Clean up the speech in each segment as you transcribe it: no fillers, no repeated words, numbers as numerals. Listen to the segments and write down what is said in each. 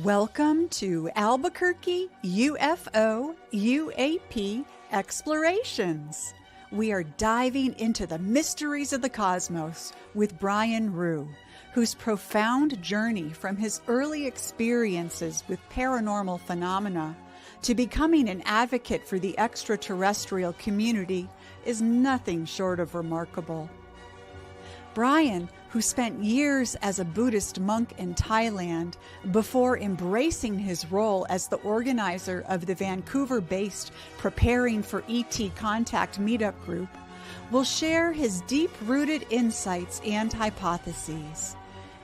Welcome to Albuquerque UFO UAP Explorations. We are diving into the mysteries of the cosmos with Brian Ruhe, whose profound journey from his early experiences with paranormal phenomena to becoming an advocate for the extraterrestrial community is nothing short of remarkable. Brian, who spent years as a Buddhist monk in Thailand before embracing his role as the organizer of the Vancouver-based Preparing for ET Contact meetup group, will share his deep-rooted insights and hypotheses.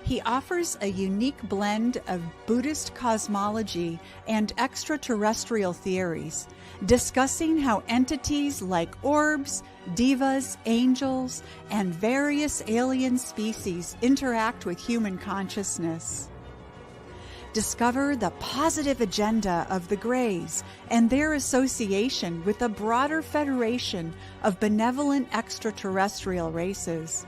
He offers a unique blend of Buddhist cosmology and extraterrestrial theories, discussing how entities like orbs, divas, angels, and various alien species interact with human consciousness. Discover the positive agenda of the Greys and their association with a broader federation of benevolent extraterrestrial races.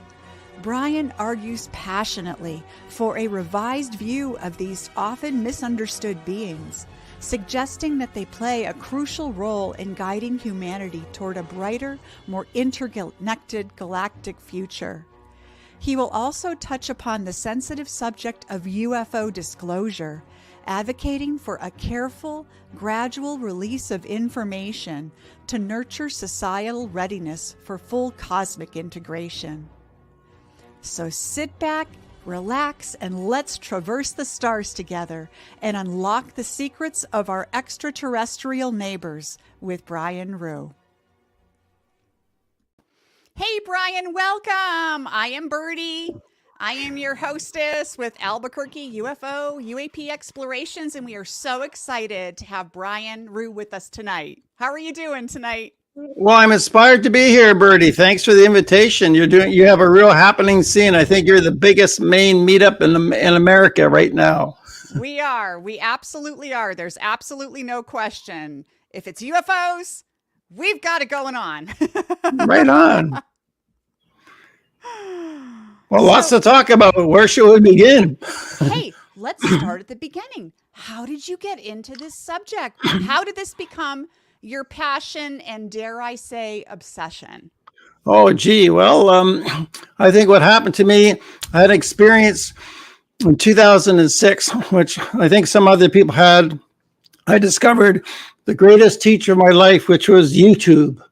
Brian argues passionately for a revised view of these often misunderstood beings, suggesting that they play a crucial role in guiding humanity toward a brighter, more interconnected galactic future. He will also touch upon the sensitive subject of UFO disclosure, advocating for a careful, gradual release of information to nurture societal readiness for full cosmic integration. So sit back, relax, and let's traverse the stars together and unlock the secrets of our extraterrestrial neighbors with Brian Ruhe. Hey, Brian, welcome. I am Birdie. I am your hostess with Albuquerque UFO UAP Explorations, and we are so excited to have Brian Ruhe with us tonight. How are you doing tonight? Well, I'm inspired to be here, Birdie. Thanks for the invitation. You have a real happening scene. I think you're the biggest main meetup in America right now. We are. We absolutely are. There's absolutely no question. If it's UFOs, we've got it going on. Right on. Well, lots to talk about. Where should we begin? Hey, let's start at the beginning. How did you get into this subject? How did this become your passion and, dare I say, obsession? Oh, gee. Well, I think what happened to me, I had an experience in 2006, which I think some other people had. I discovered the greatest teacher of my life, which was YouTube.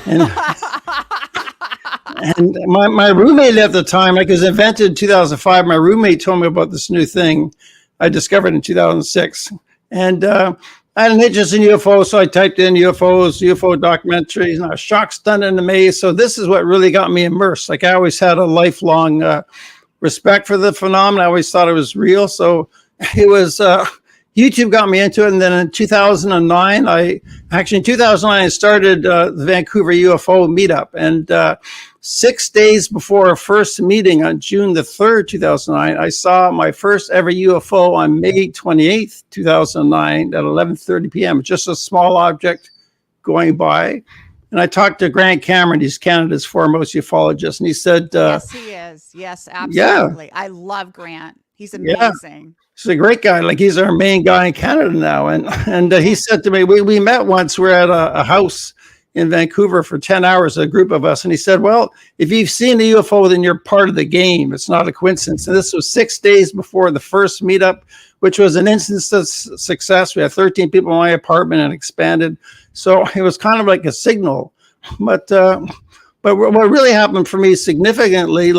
And, and my roommate at the time, like it was invented in 2005, my roommate told me about this new thing I discovered in 2006. And I had an interest in UFOs, so I typed in UFOs, UFO documentaries, and I was shocked, stunned, and amazed. So this is what really got me immersed. Like I always had a lifelong respect for the phenomenon. I always thought it was real. So it was YouTube got me into it. And then in 2009, I started the Vancouver UFO meetup. And 6 days before our first meeting on June the 3rd, 2009, I saw my first ever UFO on May 28th, 2009 at 11:30 p.m. Just a small object going by. And I talked to Grant Cameron, he's Canada's foremost ufologist. And he said, yes, he is. Yes, absolutely. Yeah. I love Grant. He's amazing. Yeah. He's a great guy. Like he's our main guy in Canada now. And he said to me, we met once, we're at a house in Vancouver for 10 hours, a group of us. And he said, well, if you've seen a UFO, then you're part of the game. It's not a coincidence. And this was 6 days before the first meetup, which was an instant success. We had 13 people in my apartment and expanded. So it was kind of like a signal. But what really happened for me significantly,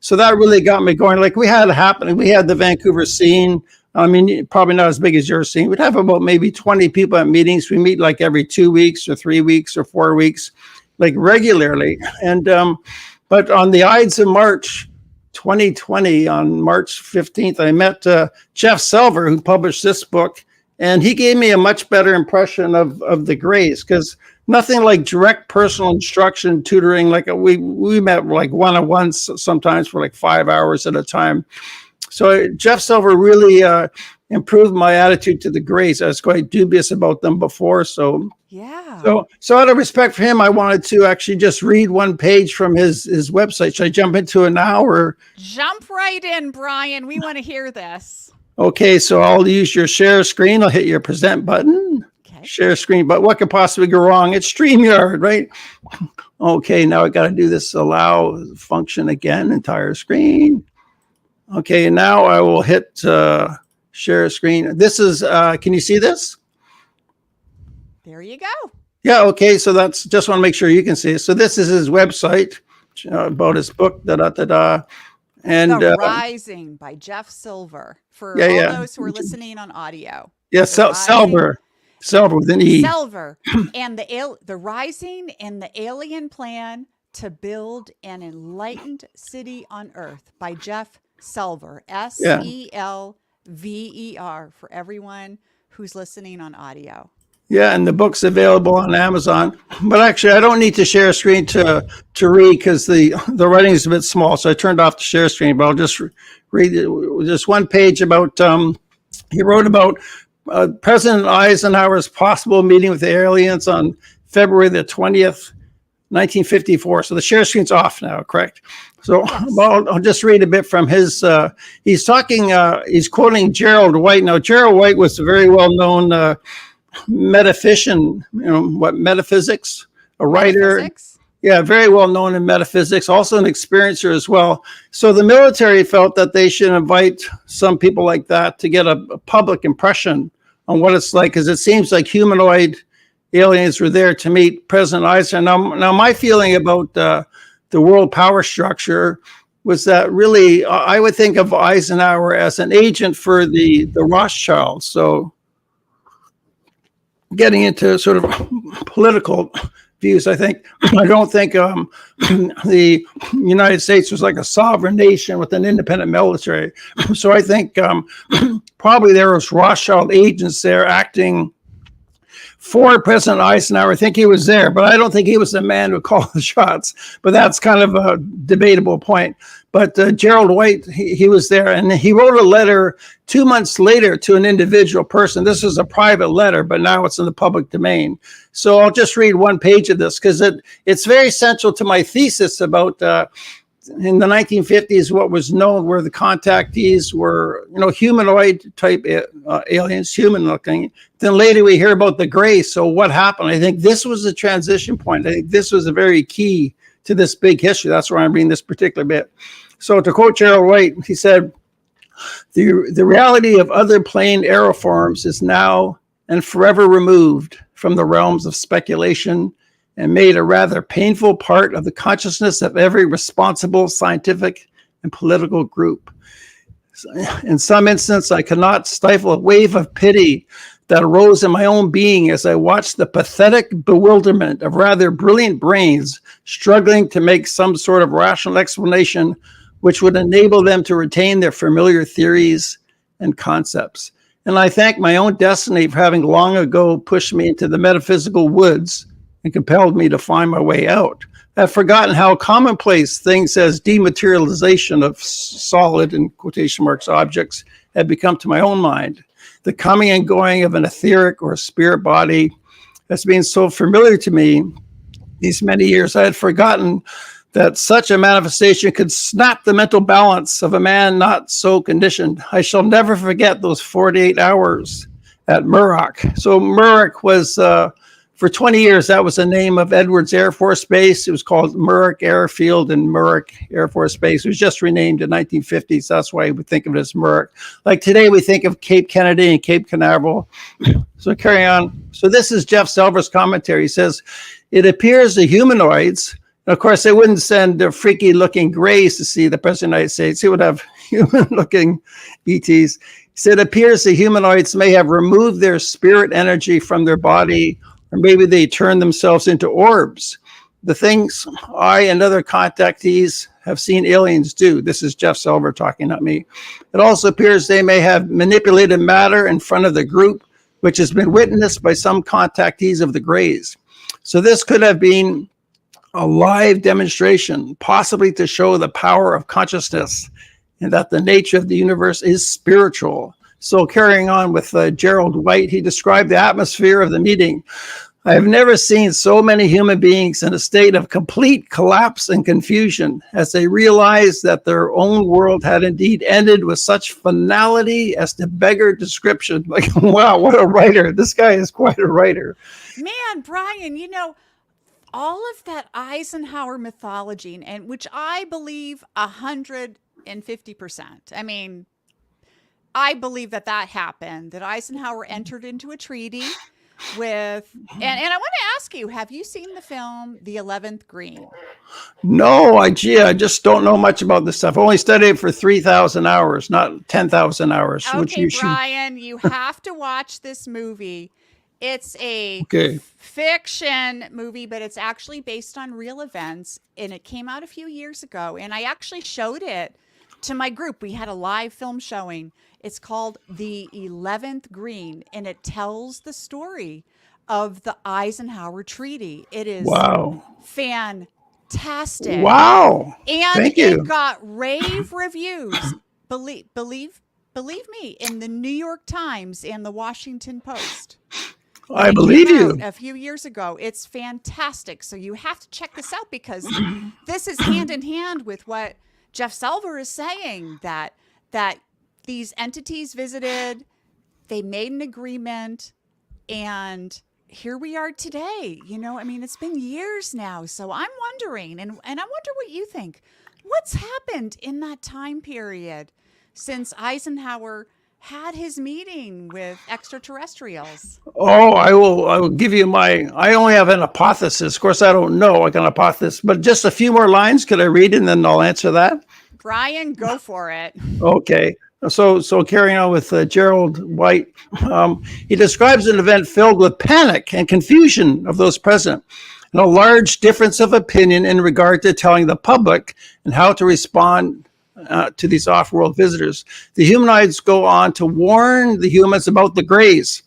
so that really got me going. Like we had the Vancouver scene. I mean, probably not as big as your scene. We'd have about maybe 20 people at meetings. We meet like every 2 weeks or 3 weeks or 4 weeks, like regularly. And but on the Ides of March 2020, on March 15th, I met Jeff Silver, who published this book. And he gave me a much better impression of the Greys, because nothing like direct personal instruction, tutoring. Like we met like one-on-ones sometimes for like 5 hours at a time. So Jeff Silver really improved my attitude to the Greys. I was quite dubious about them before. So yeah. So out of respect for him, I wanted to actually just read one page from his website. Should I jump into it now or? Jump right in, Brian. We want to hear this. Okay, so I'll use your share screen. I'll hit your present button. Okay. Share screen, but what could possibly go wrong? It's StreamYard, right? Okay, now I got to do this allow function again, entire screen. Okay, now I will hit share screen. This is, can you see this? There you go. Yeah, okay, so that's, just want to make sure you can see it. So this is his website about his book, And The Rising by Jeff Silver. For all those who are listening on audio. Yeah, Silver with an E. Silver. And the Rising and the Alien Plan to Build an Enlightened City on Earth by Jeff Silver. Selver for everyone who's listening on audio. Yeah, and the book's available on Amazon. But actually, I don't need to share a screen to read because the writing is a bit small, so I turned off the share screen. But I'll just read just one page about. He wrote about President Eisenhower's possible meeting with the aliens on February the 20th, 1954. So the share screen's off now, correct? So well, I'll just read a bit from his. He's talking. He's quoting Gerald White. Now, Gerald White was a very well-known metaphysician, metaphysics, a writer. Metaphysics? Yeah, very well known in metaphysics, also an experiencer as well. So the military felt that they should invite some people like that to get a public impression on what it's like, because it seems like humanoid aliens were there to meet President Eisenhower. Now my feeling about the world power structure was that really I would think of Eisenhower as an agent for the Rothschilds. So getting into sort of political views, I don't think the United States was like a sovereign nation with an independent military. So I think probably there was Rothschild agents there acting for President Eisenhower. I think he was there, but I don't think he was the man who called the shots. But that's kind of a debatable point. But Gerald White, he was there, and he wrote a letter 2 months later to an individual person. This is a private letter, but now it's in the public domain. So I'll just read one page of this because it's very central to my thesis about in the 1950s, what was known were the contactees were, humanoid type aliens, human looking. Then later we hear about the gray. So what happened? I think this was a transition point. I think this was a very key to this big history. That's why I'm reading this particular bit. So to quote Gerald White, he said, the reality of other plane aeroforms is now and forever removed from the realms of speculation and made a rather painful part of the consciousness of every responsible scientific and political group. In some instance, I cannot stifle a wave of pity that arose in my own being as I watched the pathetic bewilderment of rather brilliant brains struggling to make some sort of rational explanation which would enable them to retain their familiar theories and concepts. And I thank my own destiny for having long ago pushed me into the metaphysical woods and compelled me to find my way out. I've forgotten how commonplace things as dematerialization of solid, in quotation marks, objects had become to my own mind. The coming and going of an etheric or spirit body has been so familiar to me these many years. I had forgotten that such a manifestation could snap the mental balance of a man not so conditioned. I shall never forget those 48 hours at Muroc. So Muroc was, for 20 years, that was the name of Edwards Air Force Base. It was called Muroc Airfield and Muroc Air Force Base. It was just renamed in the 1950s. That's why we think of it as Muroc. Like today, we think of Cape Kennedy and Cape Canaveral. So carry on. So this is Jeff Silver's commentary. He says, it appears the humanoids, and of course, they wouldn't send their freaky looking grays to see the President of the United States. He would have human looking ETs. He said, it appears the humanoids may have removed their spirit energy from their body, or maybe they turn themselves into orbs. The things I and other contactees have seen aliens do. This is Jeff Silver talking, not me. It also appears they may have manipulated matter in front of the group, which has been witnessed by some contactees of the Greys. So this could have been a live demonstration, possibly to show the power of consciousness and that the nature of the universe is spiritual. So carrying on with Gerald White, he described the atmosphere of the meeting. I've never seen so many human beings in a state of complete collapse and confusion as they realized that their own world had indeed ended with such finality as to beggar description. Like, wow, what a writer. This guy is quite a writer. Man, Brian, all of that Eisenhower mythology, and which I believe 150%. I mean, I believe that happened, that Eisenhower entered into a treaty with, and I want to ask you, have you seen the film The 11th Green? No, I just don't know much about this stuff. I only studied it for 3,000 hours, not 10,000 hours. Okay, Brian, you have to watch this movie. It's a fiction movie, but it's actually based on real events, and it came out a few years ago, and I actually showed it to my group. We had a live film showing. It's called The 11th Green, and it tells the story of the Eisenhower Treaty. It is fantastic. Wow. And thank you. It got rave reviews. Believe me, in the New York Times and the Washington Post. I believe you. A few years ago. It's fantastic. So you have to check this out, because this is hand in hand with what Jeff Selver is saying, that these entities visited, they made an agreement, and here we are today. I mean, it's been years now. So I'm wondering, and I wonder what you think. What's happened in that time period since Eisenhower had his meeting with extraterrestrials? Oh, I will give you I only have an hypothesis. Of course, I don't know. I can hypothesis, but just a few more lines. Could I read it and then I'll answer that? Brian, go for it. Okay. So carrying on with Gerald White, he describes an event filled with panic and confusion of those present, and a large difference of opinion in regard to telling the public and how to respond to these off-world visitors. The humanoids go on to warn the humans about the Greys.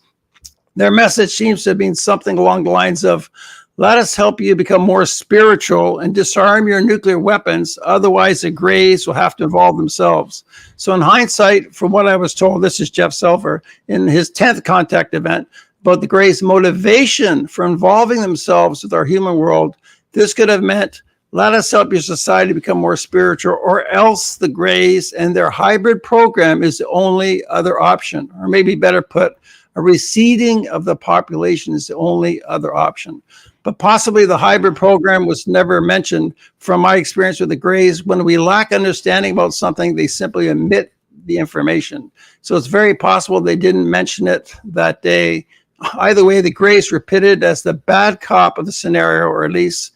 Their message seems to have been something along the lines of, let us help you become more spiritual and disarm your nuclear weapons. Otherwise, the Greys will have to involve themselves. So in hindsight, from what I was told, this is Jeff Selver, in his 10th contact event, about the Greys' motivation for involving themselves with our human world, this could have meant, let us help your society become more spiritual, or else the Greys and their hybrid program is the only other option. Or maybe better put, a receding of the population is the only other option. But possibly the hybrid program was never mentioned. From my experience with the Greys, when we lack understanding about something, they simply omit the information. So it's very possible they didn't mention it that day. Either way, the Greys were pitted as the bad cop of the scenario, or at least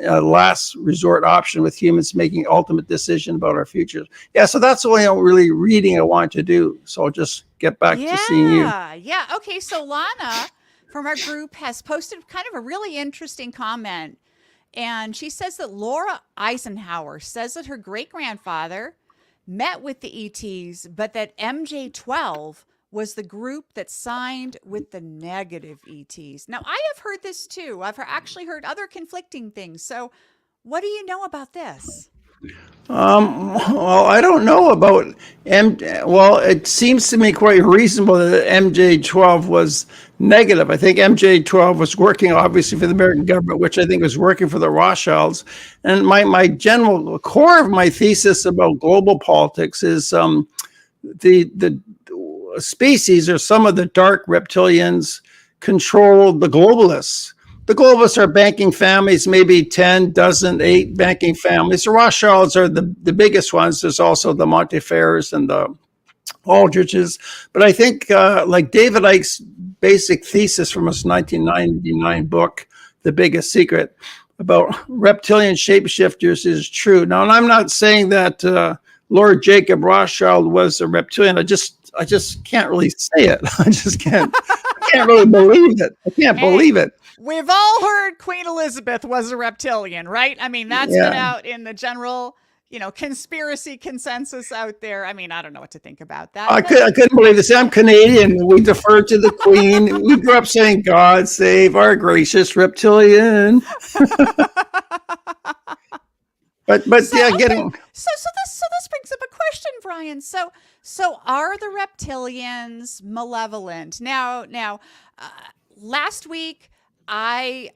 a last resort option, with humans making ultimate decision about our futures. Yeah, so that's the only really reading I want to do. So I'll just get back to seeing you. Yeah. Okay, so Lana from our group has posted kind of a really interesting comment. And she says that Laura Eisenhower says that her great-grandfather met with the ETs, but that MJ-12 was the group that signed with the negative ETs. Now, I have heard this too. I've actually heard other conflicting things. So what do you know about this? Well, I don't know about well, it seems to me quite reasonable that MJ-12 was negative. I think MJ-12 was working obviously for the American government, which I think was working for the Rothschilds. And my general core of my thesis about global politics is the species, or some of the dark reptilians, control the globalists. The globalists are banking families, maybe 8 banking families. The Rothschilds are the biggest ones. There's also the Montefers and the Aldriches. But I think like David Icke's basic thesis from his 1999 book, The Biggest Secret, about reptilian shapeshifters is true. Now, and I'm not saying that Lord Jacob Rothschild was a reptilian. I just can't really say it. I just can't. I can't really believe it. I can't believe it. We've all heard Queen Elizabeth was a reptilian, right? I mean, that's been out in the general, conspiracy consensus out there. I mean, I don't know what to think about that. I couldn't believe this. I'm Canadian. We defer to the Queen. We grew up saying, God save our gracious reptilian. But So this brings up a question, Brian. So are the reptilians malevolent? Now, last week I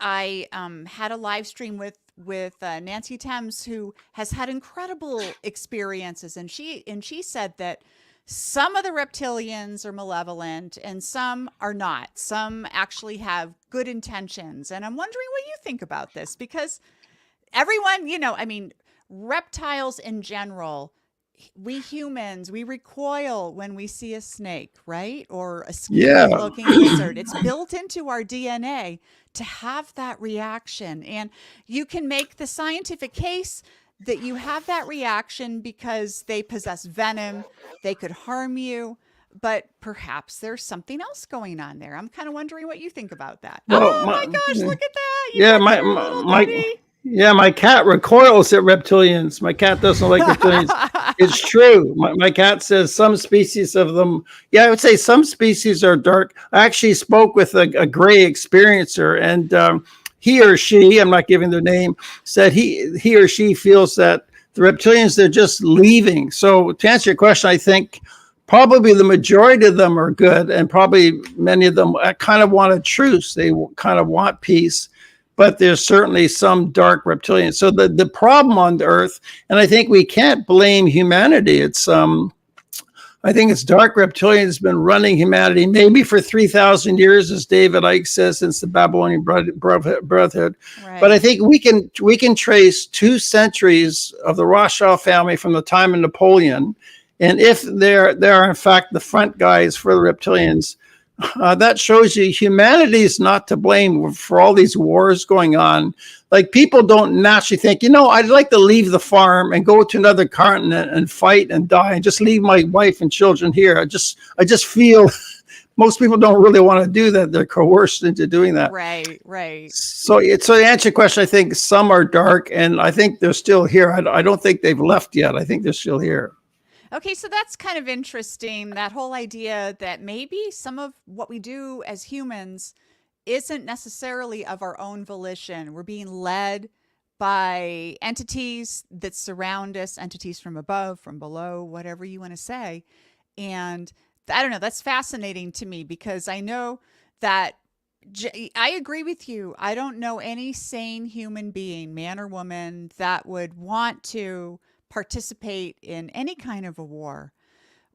had a live stream with Nancy Thames, who has had incredible experiences, and she said that some of the reptilians are malevolent and some are not. Some actually have good intentions, and I'm wondering what you think about this, because everyone, I mean, reptiles in general, we humans, we recoil when we see a snake, right? Or a Yeah. scary looking lizard. It's built into our DNA to have that reaction. And you can make the scientific case that you have that reaction because they possess venom, they could harm you, but perhaps there's something else going on there. I'm kind of wondering what you think about that. Well, Oh my gosh, look at that. You yeah, got your little buddy. my cat recoils at reptilians. My cat doesn't like reptilians. It's true. My cat says some species of them. Yeah, I would say some species are dark. I actually spoke with a gray experiencer, and he or she, I'm not giving their name, said he or she feels that the reptilians, they're just leaving. So to answer your question, I think probably the majority of them are good, and probably many of them kind of want a truce. They kind of want peace. But there's certainly some dark reptilians. So the problem on the Earth, and I think we can't blame humanity. It's I think it's dark reptilians been running humanity maybe for 3,000 years, as David Icke says, since the Babylonian Brotherhood. Right. But I think we can trace 2 centuries of the Rothschild family from the time of Napoleon, and if they're in fact the front guys for the reptilians. That shows you humanity is not to blame for all these wars going on. Like, people don't naturally think, I'd like to leave the farm and go to another continent and fight and die and just leave my wife and children here. I just feel most people don't really want to do that. They're coerced into doing that. Right. So to answer your question, I think some are dark, and I think they're still here. I don't think they've left yet. I think they're still here. Okay, so that's kind of interesting, that whole idea that maybe some of what we do as humans isn't necessarily of our own volition. We're being led by entities that surround us, entities from above, from below, whatever you want to say. And I don't know, that's fascinating to me, because I know that I agree with you. I don't know any sane human being, man or woman, that would want to participate in any kind of a war,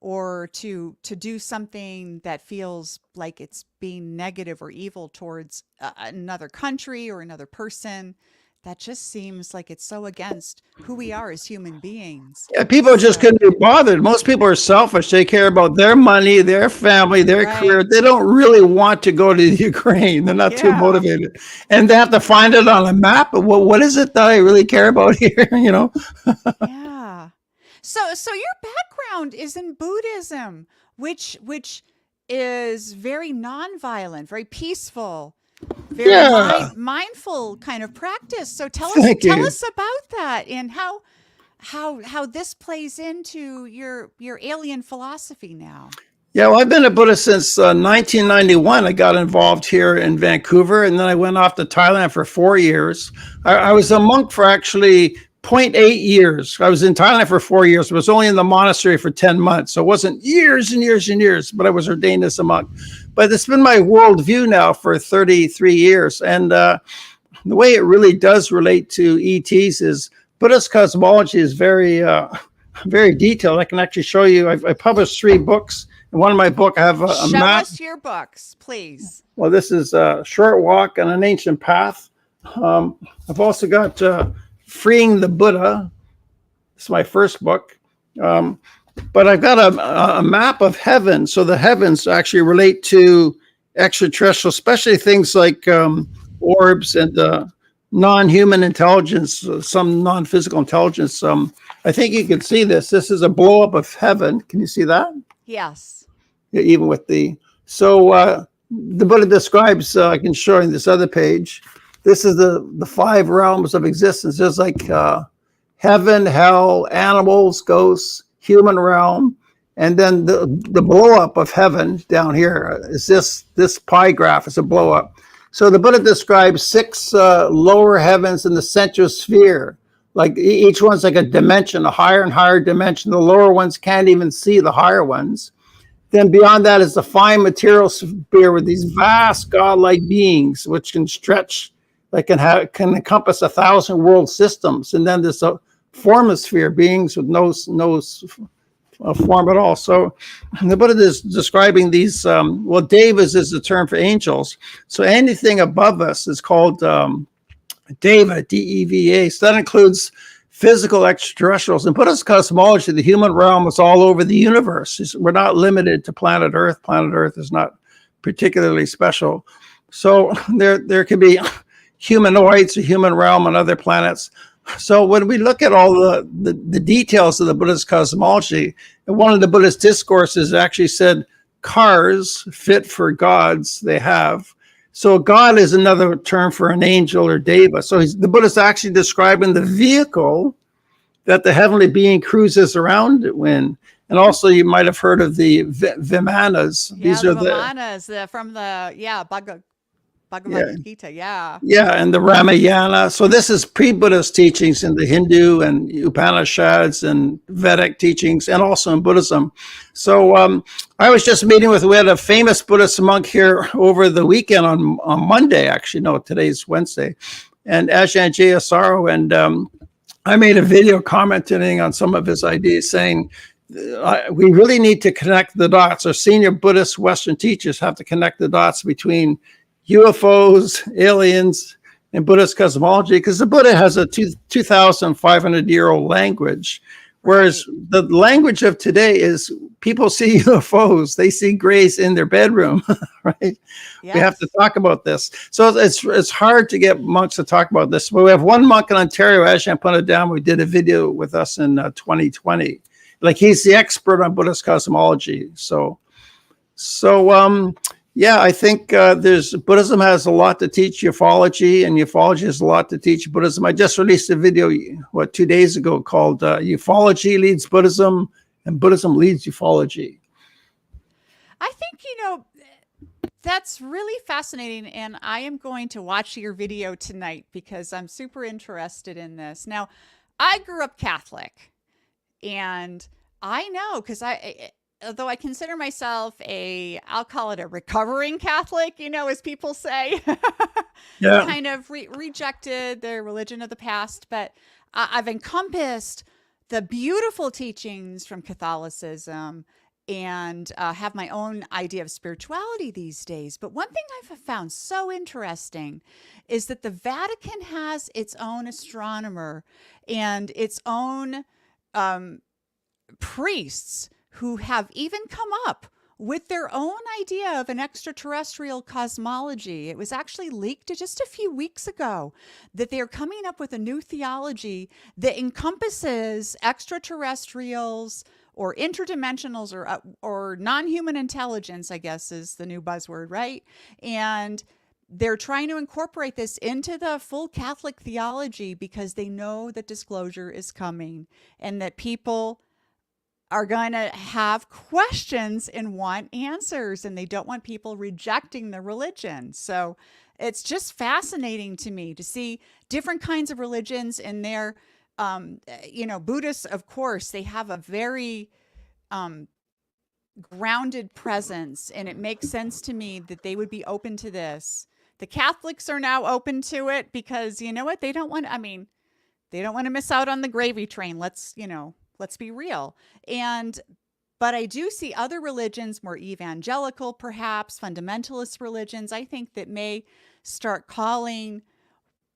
or to do something that feels like it's being negative or evil towards another country or another person. That just seems like it's so against who we are as human beings. Yeah, people just couldn't be bothered. Most people are selfish. They care about their money, their family, their career. They don't really want to go to the Ukraine. They're not too motivated. And they have to find it on a map. Well, what is it that I really care about here? Yeah. So your background is in Buddhism, which is very nonviolent, very peaceful, very mindful kind of practice. So tell us about that, and how this plays into your alien philosophy now. Yeah, well, I've been a Buddhist since 1991. I got involved here in Vancouver, and then I went off to Thailand for 4 years. I was a monk for actually 0.8 years. I was in Thailand for 4 years. I was only in the monastery for 10 months. So it wasn't years and years and years, but I was ordained as a monk. But it's been my worldview now for 33 years. And the way it really does relate to ETs is Buddhist cosmology is very, very detailed. I can actually show you. I published 3 books. In one of my books, I have a map. Show us your books, please. Well, this is a Short Walk on an Ancient Path. I've also got Freeing the Buddha. It's my first book. But I've got a map of heaven. So the heavens actually relate to extraterrestrial, especially things like orbs and non-human intelligence, some non-physical intelligence. I think you can see this. This is a blow-up of heaven. Can you see that? Yes. Yeah, even with the Buddha describes, I can show you this other page. This is the 5 realms of existence. There's like heaven, hell, animals, ghosts, human realm, and then the blow up of heaven down here is this pie graph is a blow up. So the Buddha describes 6 lower heavens in the central sphere. Like each one's like a dimension, a higher and higher dimension. The lower ones can't even see the higher ones. Then beyond that is the fine material sphere with these vast godlike beings, which can stretch, can encompass 1,000 world systems. And then there's a formosphere, beings with no form at all. So the Buddha is describing these, devas is the term for angels. So anything above us is called deva, D-E-V-A. So that includes physical extraterrestrials. In Buddhist cosmology, the human realm is all over the universe. We're not limited to planet Earth. Planet Earth is not particularly special. So there could be humanoids, a human realm on other planets. So when we look at all the details of the Buddhist cosmology, one of the Buddhist discourses actually said, cars fit for gods they have. So God is another term for an angel or deva. So the Buddha is actually describing the vehicle that the heavenly being cruises around in. And also you might have heard of the Vimanas. Yeah, these are the Vimanas from the, Bhagavad Gita, Yeah, and the Ramayana. So this is pre-Buddhist teachings in the Hindu and Upanishads and Vedic teachings, and also in Buddhism. So I was just we had a famous Buddhist monk here over the weekend on Monday, actually. No, today's Wednesday. And Ajahn Jayasaro, and I made a video commenting on some of his ideas, saying, we really need to connect the dots. Our senior Buddhist Western teachers have to connect the dots between UFOs, aliens, and Buddhist cosmology, because the Buddha has a 2,500-year-old language, whereas the language of today is people see UFOs, they see grays in their bedroom, right? Yes. We have to talk about this. So it's hard to get monks to talk about this. But we have one monk in Ontario, Ajahn Punadam, who did a video with us in 2020. Like, he's the expert on Buddhist cosmology. Yeah, I think Buddhism has a lot to teach ufology, and ufology has a lot to teach Buddhism. I just released a video, 2 days ago, called Ufology Leads Buddhism, and Buddhism Leads Ufology. I think, that's really fascinating, and I am going to watch your video tonight because I'm super interested in this. Now, I grew up Catholic, and I know, because although I consider myself I'll call it a recovering Catholic, as people say, kind of rejected the religion of the past, but I've encompassed the beautiful teachings from Catholicism and have my own idea of spirituality these days. But one thing I've found so interesting is that the Vatican has its own astronomer and its own priests who have even come up with their own idea of an extraterrestrial cosmology. It was actually leaked just a few weeks ago that they're coming up with a new theology that encompasses extraterrestrials or interdimensionals or non-human intelligence, I guess is the new buzzword, right? And they're trying to incorporate this into the full Catholic theology because they know that disclosure is coming and that people are going to have questions and want answers, and they don't want people rejecting the religion. So it's just fascinating to me to see different kinds of religions in their, Buddhists, of course, they have a very grounded presence, and it makes sense to me that they would be open to this. The Catholics are now open to it because, you know what, they don't want to miss out on the gravy train. Let's be real. But I do see other religions, more evangelical, perhaps fundamentalist religions, I think, that may start calling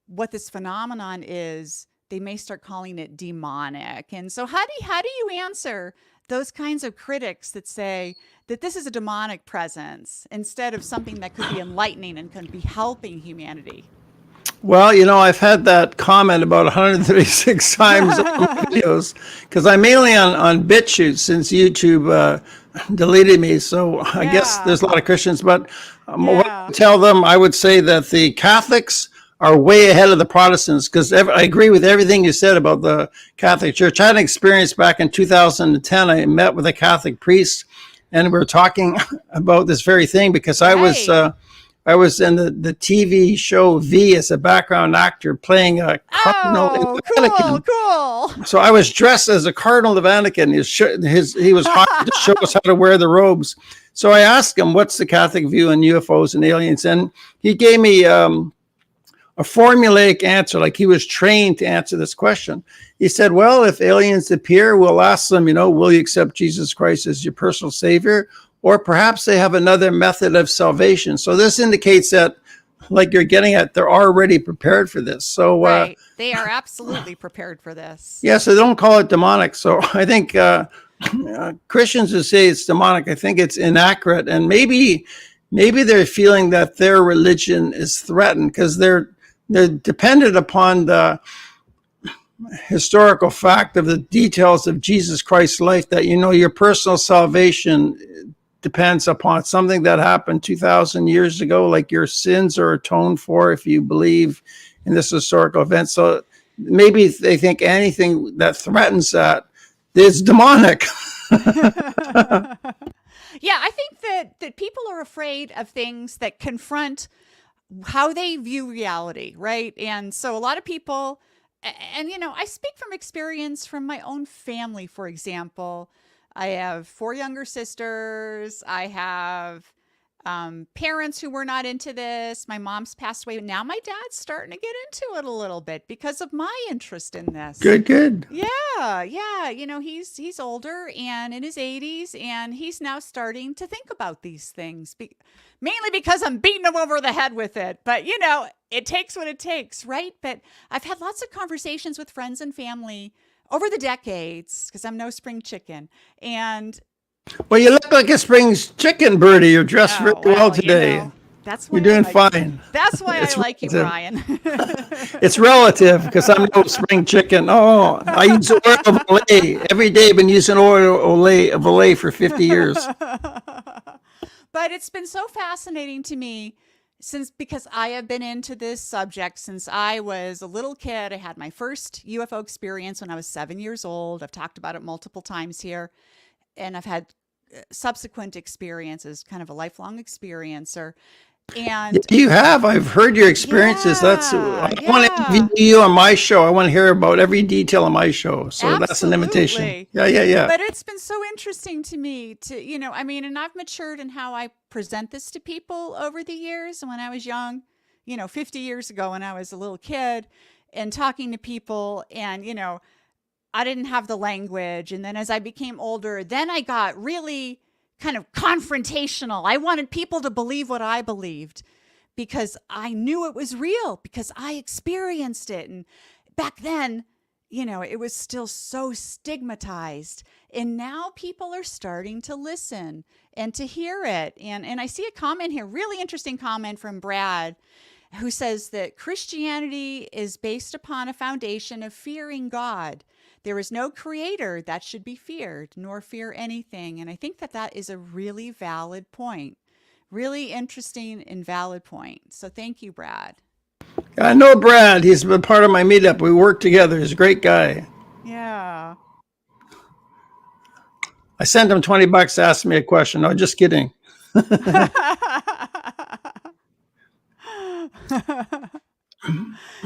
what this phenomenon is, they may start calling it demonic. And so how do you answer those kinds of critics that say that this is a demonic presence instead of something that could be enlightening and could be helping humanity? Well, I've had that comment about 136 times on my videos because I'm mainly on BitChute since YouTube deleted me. So I guess there's a lot of Christians, but what I tell them, I would say that the Catholics are way ahead of the Protestants because I agree with everything you said about the Catholic Church. I had an experience back in 2010. I met with a Catholic priest and we were talking about this very thing because I was I was in the TV show V as a background actor playing a cardinal in Oh, the Vatican. cool. So I was dressed as a cardinal of the Vatican. He was hired to show us how to wear the robes. So I asked him, what's the Catholic view on UFOs and aliens? And he gave me a formulaic answer, like he was trained to answer this question. He said, well, if aliens appear, we'll ask them, will you accept Jesus Christ as your personal savior? Or perhaps they have another method of salvation. So this indicates that, like you're getting at, they're already prepared for this. So Right. They are absolutely prepared for this. yeah, so they don't call it demonic. So I think Christians who say it's demonic, I think it's inaccurate. And maybe they're feeling that their religion is threatened because they're dependent upon the historical fact of the details of Jesus Christ's life, that your personal salvation depends upon something that happened 2,000 years ago, like your sins are atoned for if you believe in this historical event. So maybe they think anything that threatens that is demonic. Yeah, I think that people are afraid of things that confront how they view reality, right? And so a lot of people, and I speak from experience from my own family, for example. I have 4 younger sisters. I have parents who were not into this. My mom's passed away. Now my dad's starting to get into it a little bit because of my interest in this. Good. Yeah. He's older and in his 80s, and he's now starting to think about these things, mainly because I'm beating him over the head with it. But, it takes what it takes, right? But I've had lots of conversations with friends and family over the decades, because I'm no spring chicken. And well, you look like a spring chicken, Birdie. You're dressed really well today. That's why you're doing fine. That's why I like you, Brian. It's relative, because I'm no spring chicken. Oh, I use oil of Olay every day. I've been using oil of Olay for 50 years. But it's been so fascinating to me because I have been into this subject since I was a little kid. I had my first UFO experience when I was 7 years old. I've talked about it multiple times here, and I've had subsequent experiences, kind of a lifelong experiencer. And you have. I've heard your experiences. I want to interview you on my show. I want to hear about every detail on my show. So absolutely. That's an invitation. Yeah. But it's been so interesting to me to, and I've matured in how I present this to people over the years. And when I was young, 50 years ago when I was a little kid and talking to people, and, I didn't have the language. And then as I became older, then I got really kind of confrontational. I wanted people to believe what I believed because I knew it was real, because I experienced it. And back then, it was still so stigmatized. And now people are starting to listen and to hear it. And I see a comment here, really interesting comment from Brad, who says that Christianity is based upon a foundation of fearing God. There is no creator that should be feared, nor fear anything. And I think that is a really valid point. Really interesting and valid point. So thank you, Brad. I know Brad. He's been part of my meetup. We work together. He's a great guy. Yeah. I sent him $20 to ask me a question. No, just kidding.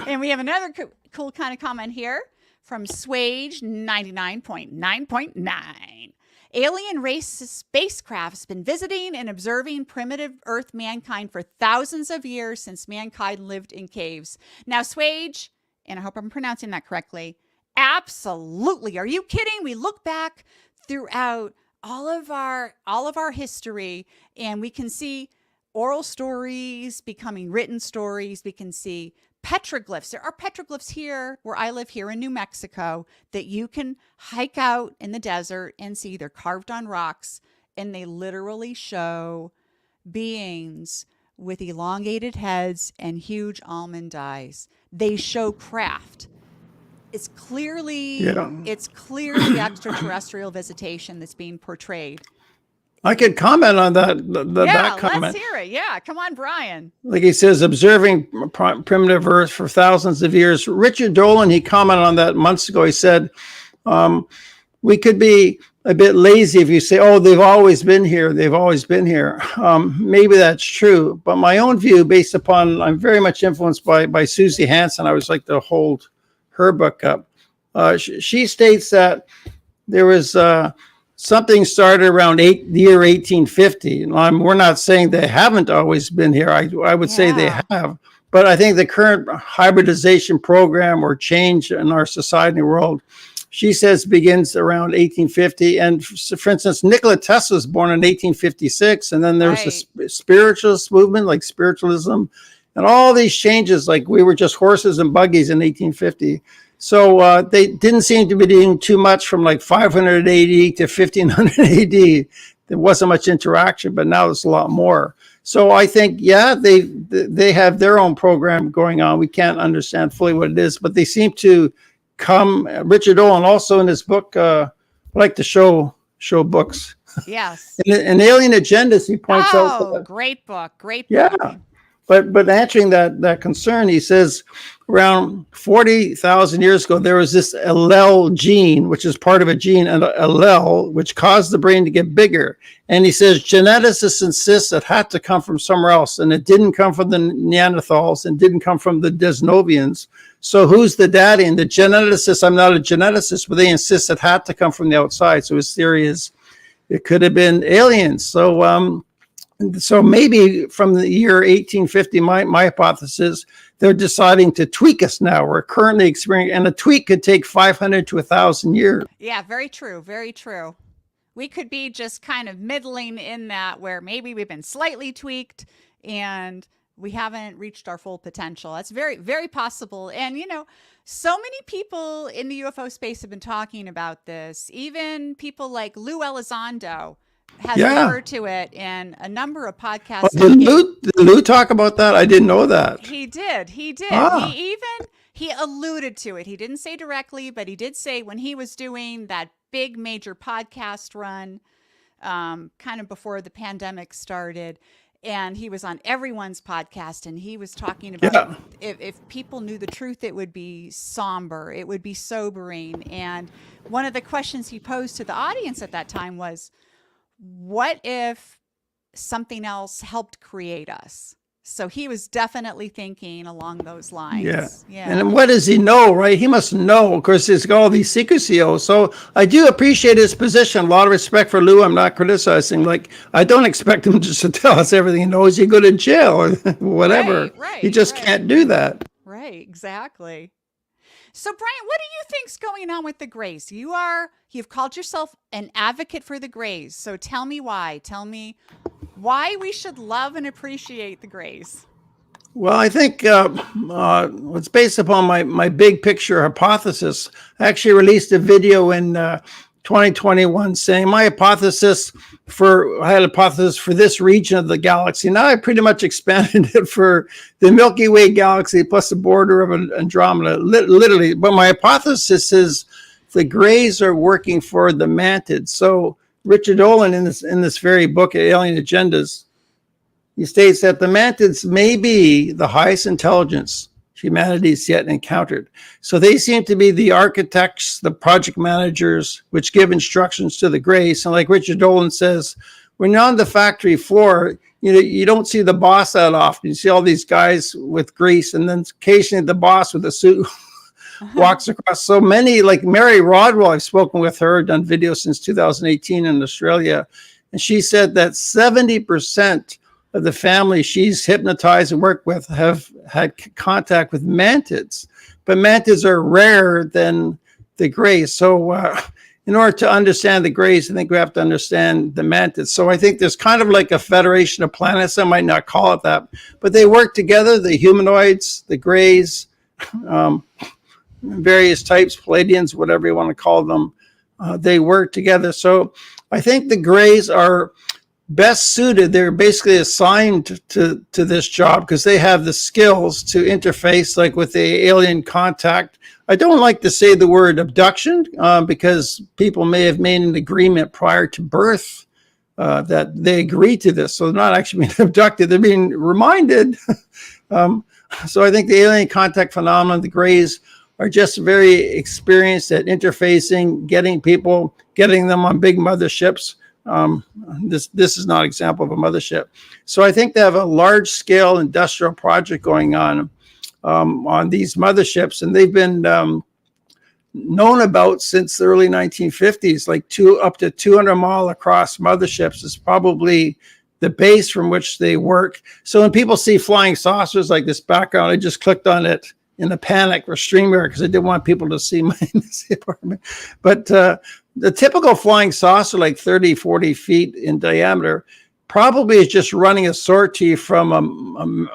And we have another cool kind of comment here from Swage 99.9.9. Alien race spacecraft has been visiting and observing primitive Earth mankind for thousands of years since mankind lived in caves. Now, Swage, and I hope I'm pronouncing that correctly, absolutely. Are you kidding? We look back throughout all of our history, and we can see oral stories becoming written stories. We can see petroglyphs. There are petroglyphs here where I live here in New Mexico that you can hike out in the desert and see. They're carved on rocks, and they literally show beings with elongated heads and huge almond eyes. They show craft. It's clearly extraterrestrial visitation that's being portrayed. I could comment on that. That comment. Let's hear it. Yeah, come on, Brian. Like he says, observing primitive Earth for thousands of years. Richard Dolan, he commented on that months ago. He said, we could be a bit lazy if you say, oh, they've always been here. They've always been here. Maybe that's true. But my own view, based upon, I'm very much influenced by Susie Hansen. I always like to hold her book up. She states that there was something started around the year 1850. And we're not saying they haven't always been here. I would say they have. But I think the current hybridization program or change in our society and world, she says, begins around 1850. And for instance, Nikola Tesla was born in 1856. And then there was a spiritualist movement, like spiritualism, and all these changes, like we were just horses and buggies in 1850. So they didn't seem to be doing too much from like 500 AD to 1500 AD. There wasn't much interaction, but now there's a lot more. So I think, they have their own program going on. We can't understand fully what it is, but they seem to come. Richard Dolan also in his book, I like to show books. Yes. In Alien Agendas, he points out. Oh, great book. Yeah. But answering that concern, he says around 40,000 years ago, there was this allele gene, which is part of a gene, an allele, which caused the brain to get bigger. And he says geneticists insist it had to come from somewhere else, and it didn't come from the Neanderthals and didn't come from the Desnovians. So who's the daddy? And the geneticists, I'm not a geneticist, but they insist it had to come from the outside. So his theory is it could have been aliens. So maybe from the year 1850, my hypothesis, they're deciding to tweak us now. We're currently experiencing, and a tweak could take 500 to 1,000 years. Yeah, very true. Very true. We could be just kind of middling in that, where maybe we've been slightly tweaked and we haven't reached our full potential. That's very, very possible. And, so many people in the UFO space have been talking about this. Even people like Lou Elizondo has referred to it in a number of podcasts. Did Lou talk about that? I didn't know that. He did. He alluded to it. He didn't say directly, but he did say when he was doing that big major podcast run, kind of before the pandemic started, and he was on everyone's podcast, and he was talking about if people knew the truth, it would be somber, it would be sobering. And one of the questions he posed to the audience at that time was, what if something else helped create us? So he was definitely thinking along those lines. Yeah. And what does he know, right? He must know. Of course, he's got all these secrets he owes. So I do appreciate his position. A lot of respect for Lou. I'm not criticizing. Like, I don't expect him just to tell us everything he knows. He go to jail or whatever. Right, he just can't do that. Right, exactly. So, Brian, what do you think's going on with the Greys? You've called yourself an advocate for the Greys. So tell me why. Tell me why we should love and appreciate the Greys. Well, I think it's based upon my big picture hypothesis. I actually released a video in 2021 saying I had a hypothesis for this region of the galaxy. Now I pretty much expanded it for the Milky Way galaxy plus the border of Andromeda, literally. But my hypothesis is the Greys are working for the mantids. So Richard Dolan in this very book, Alien Agendas, he states that the mantids may be the highest intelligence humanity's yet encountered. So they seem to be the architects, the project managers, which give instructions to the Greys. And like Richard Dolan says, when you're on the factory floor, you don't see the boss that often. You see all these guys with grease, and then occasionally the boss with a suit walks across. So many, like Mary Rodwell, I've spoken with her, done videos since 2018 in Australia, and she said that 70% of the family she's hypnotized and worked with have had contact with mantids, but mantids are rarer than the Greys. So in order to understand the Greys, I think we have to understand the mantids. So I think there's kind of like a federation of planets. I might not call it that, but they work together, the humanoids, the Greys, various types, Palladians, whatever you want to call them, they work together. So I think the Greys are best suited. They're basically assigned to this job because they have the skills to interface like with the alien contact. I don't like to say the word abduction because people may have made an agreement prior to birth that they agree to this. So they're not actually being abducted. They're being reminded. So I think the alien contact phenomenon, the Greys are just very experienced at interfacing, getting them on big motherships. This is not an example of a mothership. So I think they have a large scale industrial project going on these motherships, and they've been known about since the early 1950s. Like up to 200-mile across motherships is probably the base from which they work. So when people see flying saucers like this background, I just clicked on it in a panic for StreamYard because I didn't want people to see my apartment. But the typical flying saucer, like 30, 40 feet in diameter, probably is just running a sortie from a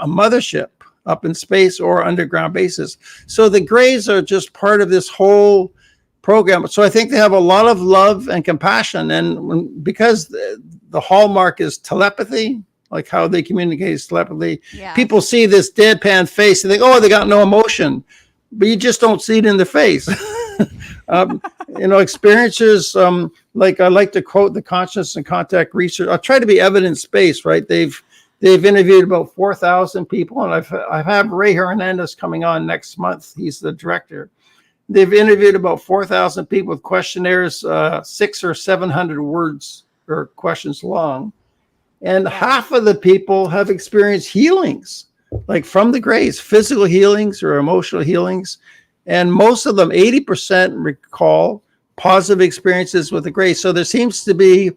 mothership up in space or underground bases. So the Greys are just part of this whole program. So I think they have a lot of love and compassion. And because the hallmark is telepathy, like how they communicate is telepathy, people see this deadpan face and think, oh, they got no emotion. But you just don't see it in their face. Experiencers, like I like to quote the consciousness and contact research. I'll try to be evidence-based, right? They've interviewed about 4,000 people, and I have Ray Hernandez coming on next month. He's the director. They've interviewed about 4,000 people with questionnaires, 600 or 700 words or questions long. And half of the people have experienced healings, like from the Greys, physical healings or emotional healings. And most of them, 80%, recall positive experiences with the Greys. So there seems to be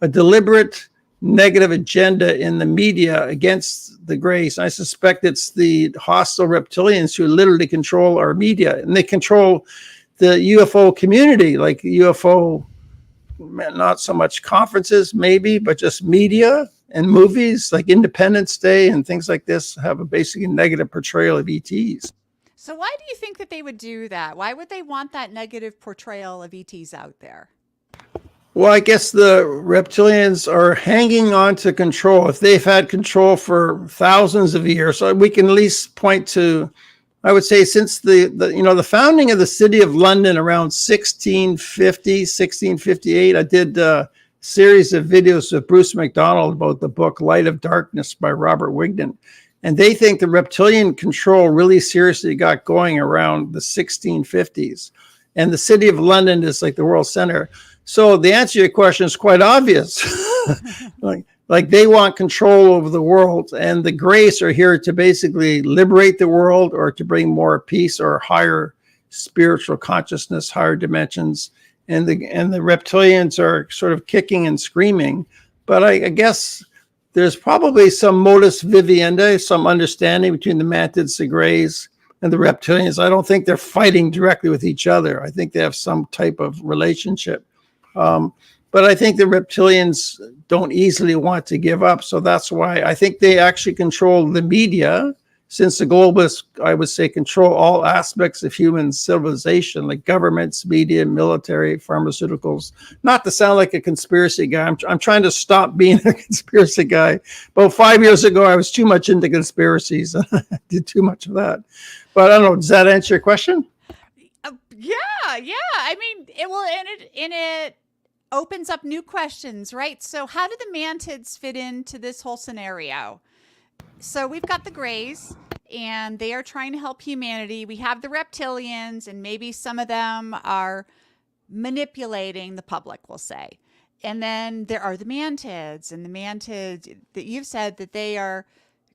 a deliberate negative agenda in the media against the Greys. I suspect it's the hostile reptilians who literally control our media, and they control the UFO community, like UFO, not so much conferences maybe, but just media and movies like Independence Day and things like this have a basically negative portrayal of ETs. So why do you think that they would do that? Why would they want that negative portrayal of ETs out there? Well, I guess the reptilians are hanging on to control. If they've had control for thousands of years, so we can at least point to, I would say, since the founding of the city of London around 1650, 1658, I did a series of videos with Bruce McDonald about the book Light of Darkness by Robert Wigden. And they think the reptilian control really seriously got going around the 1650s. And the city of London is like the world center. So the answer to your question is quite obvious. like they want control over the world, and the Greys are here to basically liberate the world or to bring more peace or higher spiritual consciousness, higher dimensions. And the reptilians are sort of kicking and screaming. But I guess there's probably some modus vivendi, some understanding between the mantids, the Greys, and the reptilians. I don't think they're fighting directly with each other. I think they have some type of relationship. But I think the reptilians don't easily want to give up. So that's why I think they actually control the media, since the globalists, I would say, control all aspects of human civilization, like governments, media, military, pharmaceuticals. Not to sound like a conspiracy guy. I'm trying to stop being a conspiracy guy. About 5 years ago, I was too much into conspiracies. I did too much of that. But I don't know. Does that answer your question? Yeah. I mean, it opens up new questions, right? So how do the mantids fit into this whole scenario? So we've got the Greys, and they are trying to help humanity. We have the reptilians, and maybe some of them are manipulating the public, we'll say. And then there are the mantids, and the mantids that you've said that they are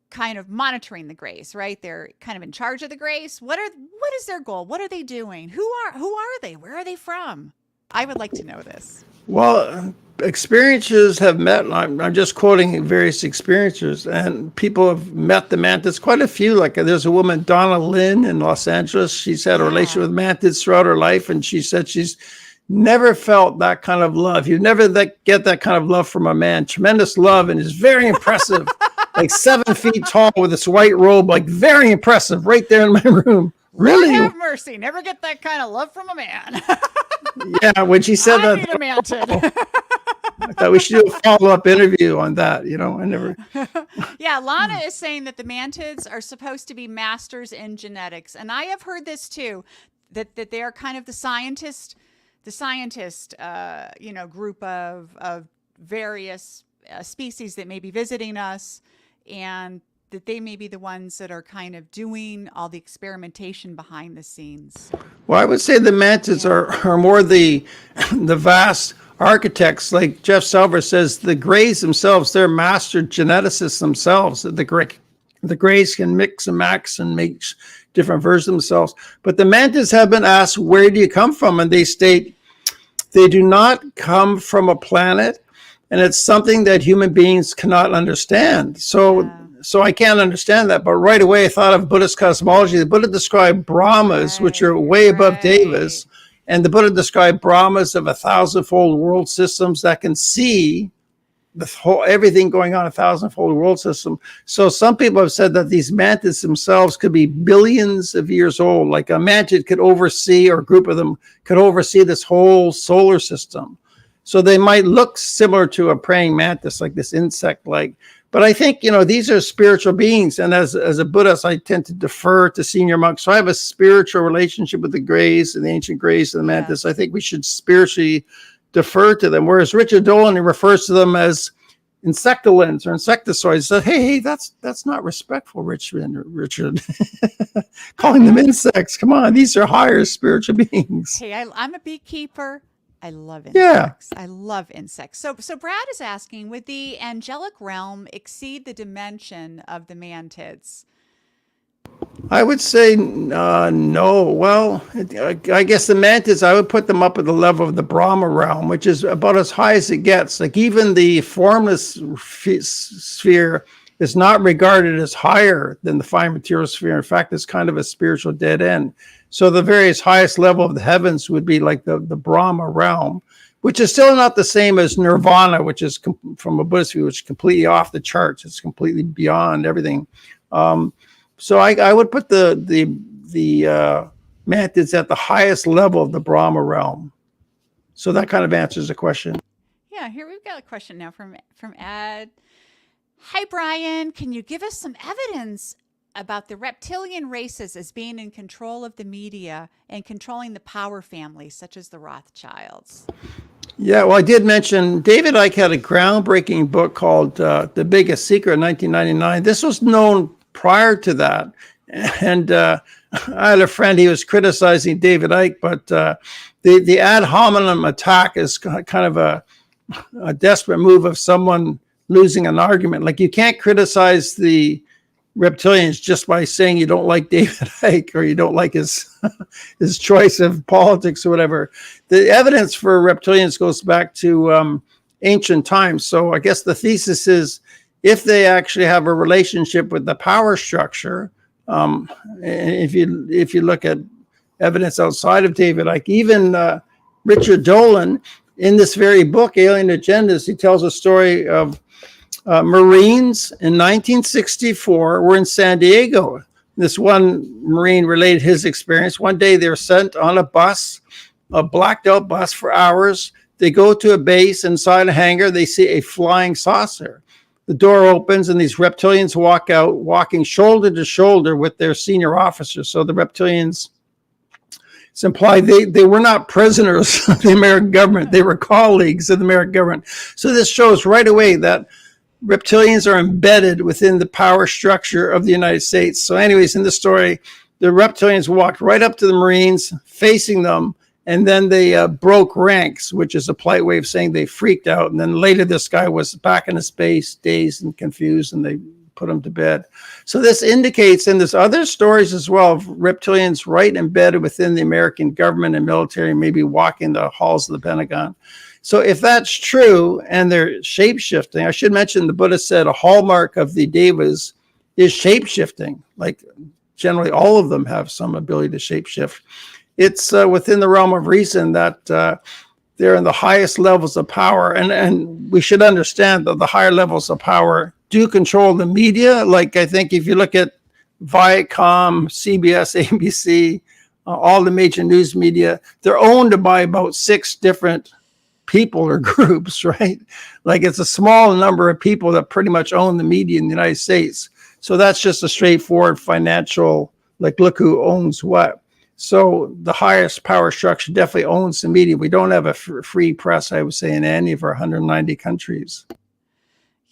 kind of monitoring the Greys, right? They're kind of in charge of the Greys. What is their goal? What are they doing? Who are they? Where are they from? I would like to know this. Well, experiencers have met, I'm just quoting various experiencers, and people have met the mantids, quite a few. Like there's a woman, Donna Lynn, in Los Angeles. She's had a relation with mantids throughout her life, and she said she's never felt that kind of love. You never get that kind of love from a man. Tremendous love, and is very impressive. Like 7 feet tall with this white robe, like very impressive, right there in my room. Really? Lord have mercy. Never get that kind of love from a man. Yeah, when she said I that, need a mantid. I thought we should do a follow-up interview on that. I never. Yeah, Lana is saying that the mantids are supposed to be masters in genetics, and I have heard this too, that they are kind of the scientist, group of various species that may be visiting us, and that they may be the ones that are kind of doing all the experimentation behind the scenes. Well, I would say the mantids are more the vast architects. Like Jeff Salver says, the Greys themselves, they're master geneticists themselves. The Greys can mix and match and make different versions of themselves. But the mantids have been asked, where do you come from? And they state they do not come from a planet, and it's something that human beings cannot understand. So I can't understand that. But right away, I thought of Buddhist cosmology. The Buddha described Brahmas, which are way above Devas. And the Buddha described Brahmas of 1,000-fold world systems that can see everything going on, 1,000-fold world system. So some people have said that these mantids themselves could be billions of years old. Like a mantid could oversee, or a group of them could oversee this whole solar system. So they might look similar to a praying mantis, like this insect-like. But I think, these are spiritual beings. And as a Buddhist, I tend to defer to senior monks. So I have a spiritual relationship with the Greys and the ancient Greys and the mantis. I think we should spiritually defer to them. Whereas Richard Dolan, he refers to them as insectolins or insectoids. He said, hey, that's not respectful, Richard. Calling them insects. Come on, these are higher spiritual beings. Hey, I'm a beekeeper. I love insects. I love insects. So Brad is asking, would the angelic realm exceed the dimension of the mantids? I would say no. Well, I guess the mantids, I would put them up at the level of the Brahma realm, which is about as high as it gets. Like even the formless sphere is not regarded as higher than the fine material sphere. In fact, it's kind of a spiritual dead end. So the various highest level of the heavens would be like the Brahma realm, which is still not the same as nirvana, which is from a Buddhist view, which is completely off the charts. It's completely beyond everything. So I would put the mantids at the highest level of the Brahma realm. So that kind of answers the question. Yeah, here we've got a question now from Ed. Hi, Brian. Can you give us some evidence about the reptilian races as being in control of the media and controlling the power families, such as the Rothschilds? Yeah, well, I did mention David Icke had a groundbreaking book called The Biggest Secret in 1999. This was known prior to that. And I had a friend, he was criticizing David Icke, but the ad hominem attack is kind of a desperate move of someone losing an argument. Like you can't criticize the reptilians just by saying you don't like David Icke or you don't like his choice of politics or whatever. The evidence for reptilians goes back to ancient times. So I guess the thesis is if they actually have a relationship with the power structure, if you look at evidence outside of David Icke, even Richard Dolan, in this very book, Alien Agendas, he tells a story of Marines in 1964 were in San Diego. This one Marine related his experience. One day they were sent on a bus, a blacked out bus for hours. They go to a base inside a hangar. They see a flying saucer. The door opens and these reptilians walk out, walking shoulder to shoulder with their senior officers. So the reptilians, it's implied they were not prisoners of the American government. They were colleagues of the American government. So this shows right away that reptilians are embedded within the power structure of the United States. So anyways, in this story, the reptilians walked right up to the Marines, facing them, and then they broke ranks, which is a polite way of saying they freaked out. And then later this guy was back in his base, dazed and confused, and they put him to bed. So this indicates, and there's other stories as well, of reptilians right embedded within the American government and military, maybe walking the halls of the Pentagon. So if that's true and they're shape-shifting, I should mention the Buddha said a hallmark of the Devas is shape-shifting. Like generally all of them have some ability to shape-shift. It's within the realm of reason that they're in the highest levels of power. And we should understand that the higher levels of power do control the media. Like I think if you look at Viacom, CBS, ABC, all the major news media, they're owned by about 6 different people or groups, right? Like it's a small number of people that pretty much own the media in the United States. So that's just a straightforward financial, like look who owns what. So the highest power structure definitely owns the media. We don't have a free press, I would say, in any of our 190 countries.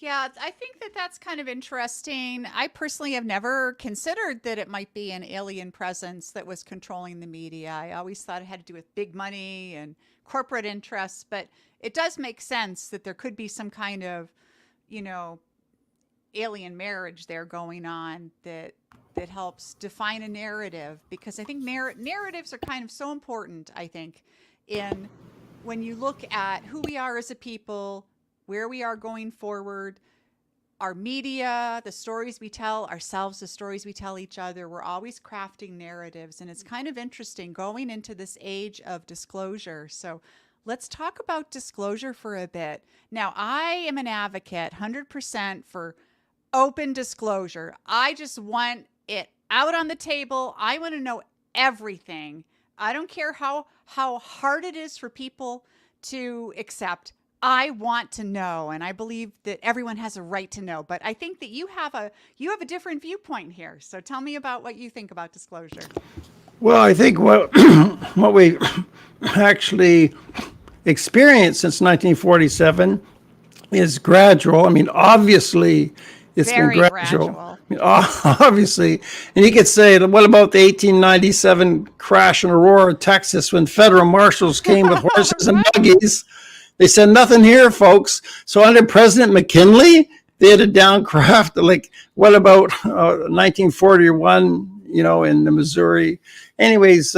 Yeah, I think that that's kind of interesting. I personally have never considered that it might be an alien presence that was controlling the media. I always thought it had to do with big money and corporate interests, but it does make sense that there could be some kind of, you know, alien marriage there going on that helps define a narrative, because I think narratives are kind of so important, I think, in when you look at who we are as a people, where we are going forward, our media, the stories we tell ourselves, the stories we tell each other. We're always crafting narratives, and it's kind of interesting going into this age of disclosure. So let's talk about disclosure for a bit. Now, I am an advocate 100% for open disclosure. I just want it out on the table. I want to know everything. I don't care how hard it is for people to accept. I want to know, and I believe that everyone has a right to know. But I think that you have a different viewpoint here. So tell me about what you think about disclosure. Well, I think what we actually experienced since 1947 is gradual. I mean, obviously, it's Very been gradual. I mean, obviously. And you could say, what about the 1897 crash in Aurora, Texas, when federal marshals came with horses and buggies? They said, nothing here, folks. So under President McKinley, they had a downcraft. Like, what about 1941, in the Missouri? Anyways,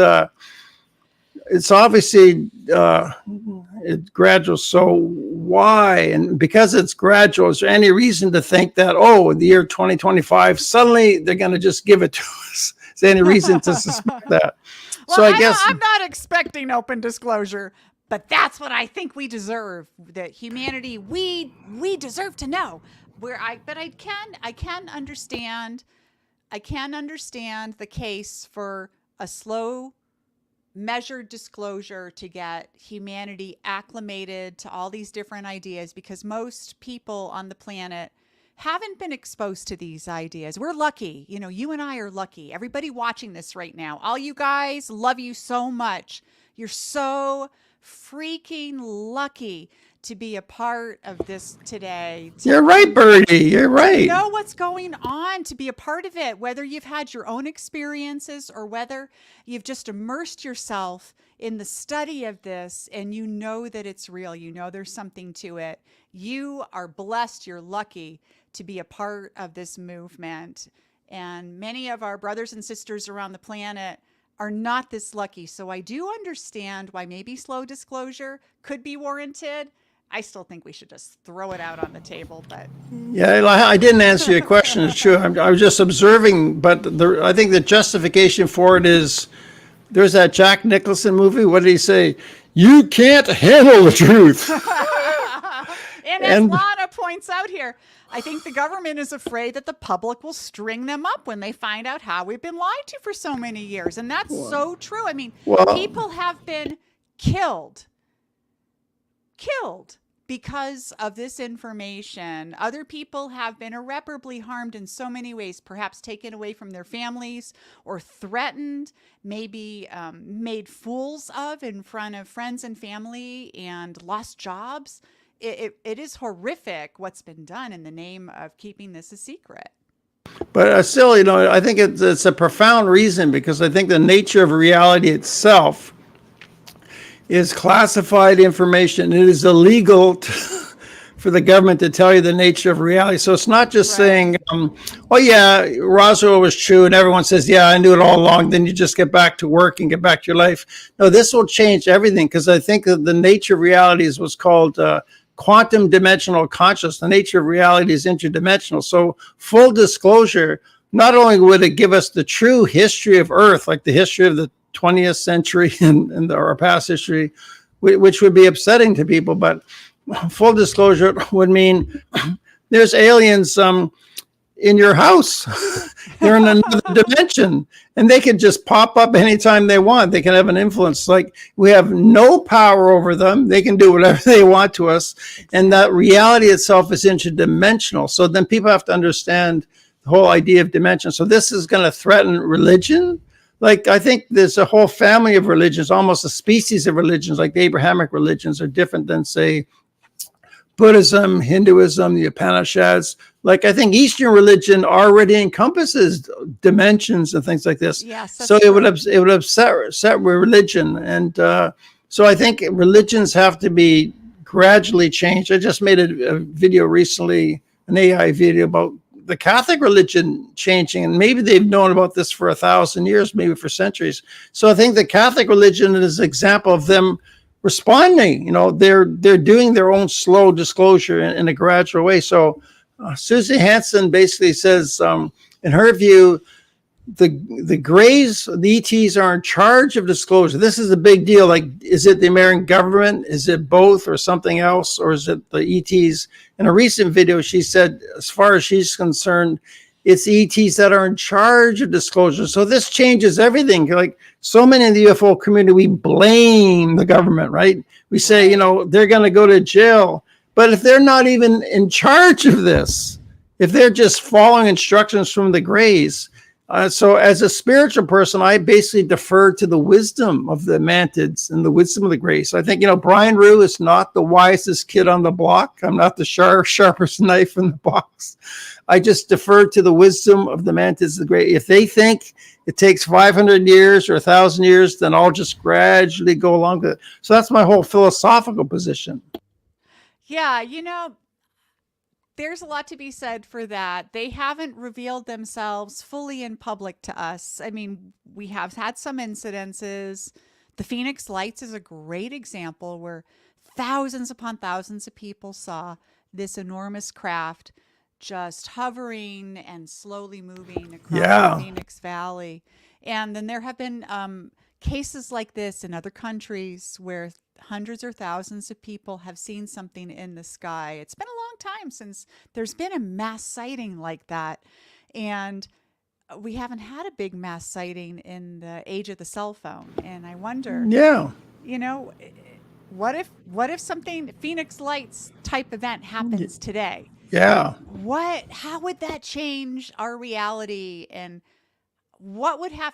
it's obviously it's gradual. So why? And because it's gradual, is there any reason to think that, the year 2025, suddenly they're going to just give it to us? Is there any reason to suspect that? Well, So I guess I'm not expecting open disclosure, but that's what I think we deserve. That humanity, we deserve to know. I can understand the case for a slow, measured disclosure to get humanity acclimated to all these different ideas, because most people on the planet haven't been exposed to these ideas. We're lucky. You and I are lucky. Everybody watching this right now, all you guys, love you so much. You're so freaking lucky to be a part of this today. You're right, Birdie. You're right. Know what's going on, to be a part of it, whether you've had your own experiences or whether you've just immersed yourself in the study of this and you know that it's real. There's something to it. You are blessed. You're lucky to be a part of this movement. And many of our brothers and sisters around the planet are not this lucky. So I do understand why maybe slow disclosure could be warranted. I still think we should just throw it out on the table, but yeah, I didn't answer your question. It's true. I was just observing, but I think the justification for it is there's that Jack Nicholson movie. What did he say? You can't handle the truth. and as Lana points out here, I think the government is afraid that the public will string them up when they find out how we've been lied to for so many years. And that's so true. I mean, people have been killed because of this information. Other people have been irreparably harmed in so many ways, perhaps taken away from their families or threatened, maybe made fools of in front of friends and family, and lost jobs. It is horrific what's been done in the name of keeping this a secret. But still, I think it's a profound reason, because I think the nature of reality itself is classified information. It is illegal for the government to tell you the nature of reality. So it's not just saying, Roswell was true, and everyone says, yeah, I knew it all along. Then you just get back to work and get back to your life. No, this will change everything, because I think that the nature of reality is what's called quantum dimensional consciousness. The nature of reality is interdimensional. So full disclosure, not only would it give us the true history of Earth, like the history of the 20th century and our past history, which would be upsetting to people, but full disclosure would mean there's aliens in your house. They're in another dimension, and they can just pop up anytime they want. They can have an influence. Like, we have no power over them. They can do whatever they want to us. And that reality itself is interdimensional. So then people have to understand the whole idea of dimension. So this is going to threaten religion. Like, I think there's a whole family of religions, almost a species of religions, like the Abrahamic religions are different than, say, Buddhism, Hinduism, the Upanishads. Like, I think Eastern religion already encompasses dimensions and things like this. Yes, so it would upset religion. And so I think religions have to be gradually changed. I just made a video recently, an AI video about the Catholic religion changing, and maybe they've known about this for 1,000 years, maybe for centuries. So I think the Catholic religion is an example of them responding. They're doing their own slow disclosure in a gradual way. So Susie Hansen basically says, in her view, the Greys, the ETs, are in charge of disclosure. This is a big deal. Like, is it the American government? Is it both or something else? Or is it the ETs? In a recent video, she said, as far as she's concerned, it's ETs that are in charge of disclosure. So this changes everything. Like, so many in the UFO community, we blame the government, right? We say, they're going to go to jail. But if they're not even in charge of this, if they're just following instructions from the Greys, so as a spiritual person, I basically defer to the wisdom of the mantids and the wisdom of the Greys. I think, Brian Ruhe is not the wisest kid on the block. I'm not the sharpest knife in the box. I just defer to the wisdom of the mantids, the Greys. If they think it takes 500 years or 1,000 years, then I'll just gradually go along with it. So that's my whole philosophical position. Yeah, there's a lot to be said for that. They haven't revealed themselves fully in public to us. I mean, we have had some incidences. The Phoenix Lights is a great example where thousands upon thousands of people saw this enormous craft just hovering and slowly moving across the Phoenix Valley. And then there have been cases like this in other countries where hundreds or thousands of people have seen something in the sky. It's been a long time since there's been a mass sighting like that. And we haven't had a big mass sighting in the age of the cell phone. And I wonder, what if something Phoenix Lights type event happens today? Yeah. How would that change our reality? And what would have,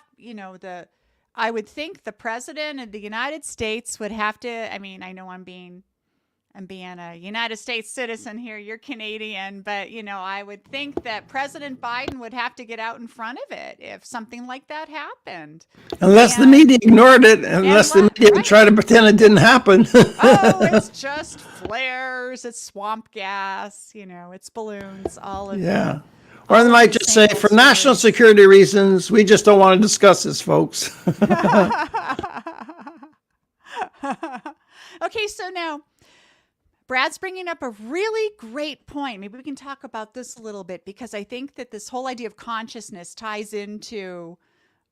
I would think the president of the United States would have to, I mean, I know I'm being a United States citizen here, you're Canadian, but I would think that President Biden would have to get out in front of it if something like that happened. Unless the media ignored it, unless the media tried to pretend it didn't happen. It's just flares, it's swamp gas, it's balloons, all of that. Or they might just say, for national security reasons, we just don't want to discuss this, folks. Okay, so now Brad's bringing up a really great point. Maybe we can talk about this a little bit, because I think that this whole idea of consciousness ties into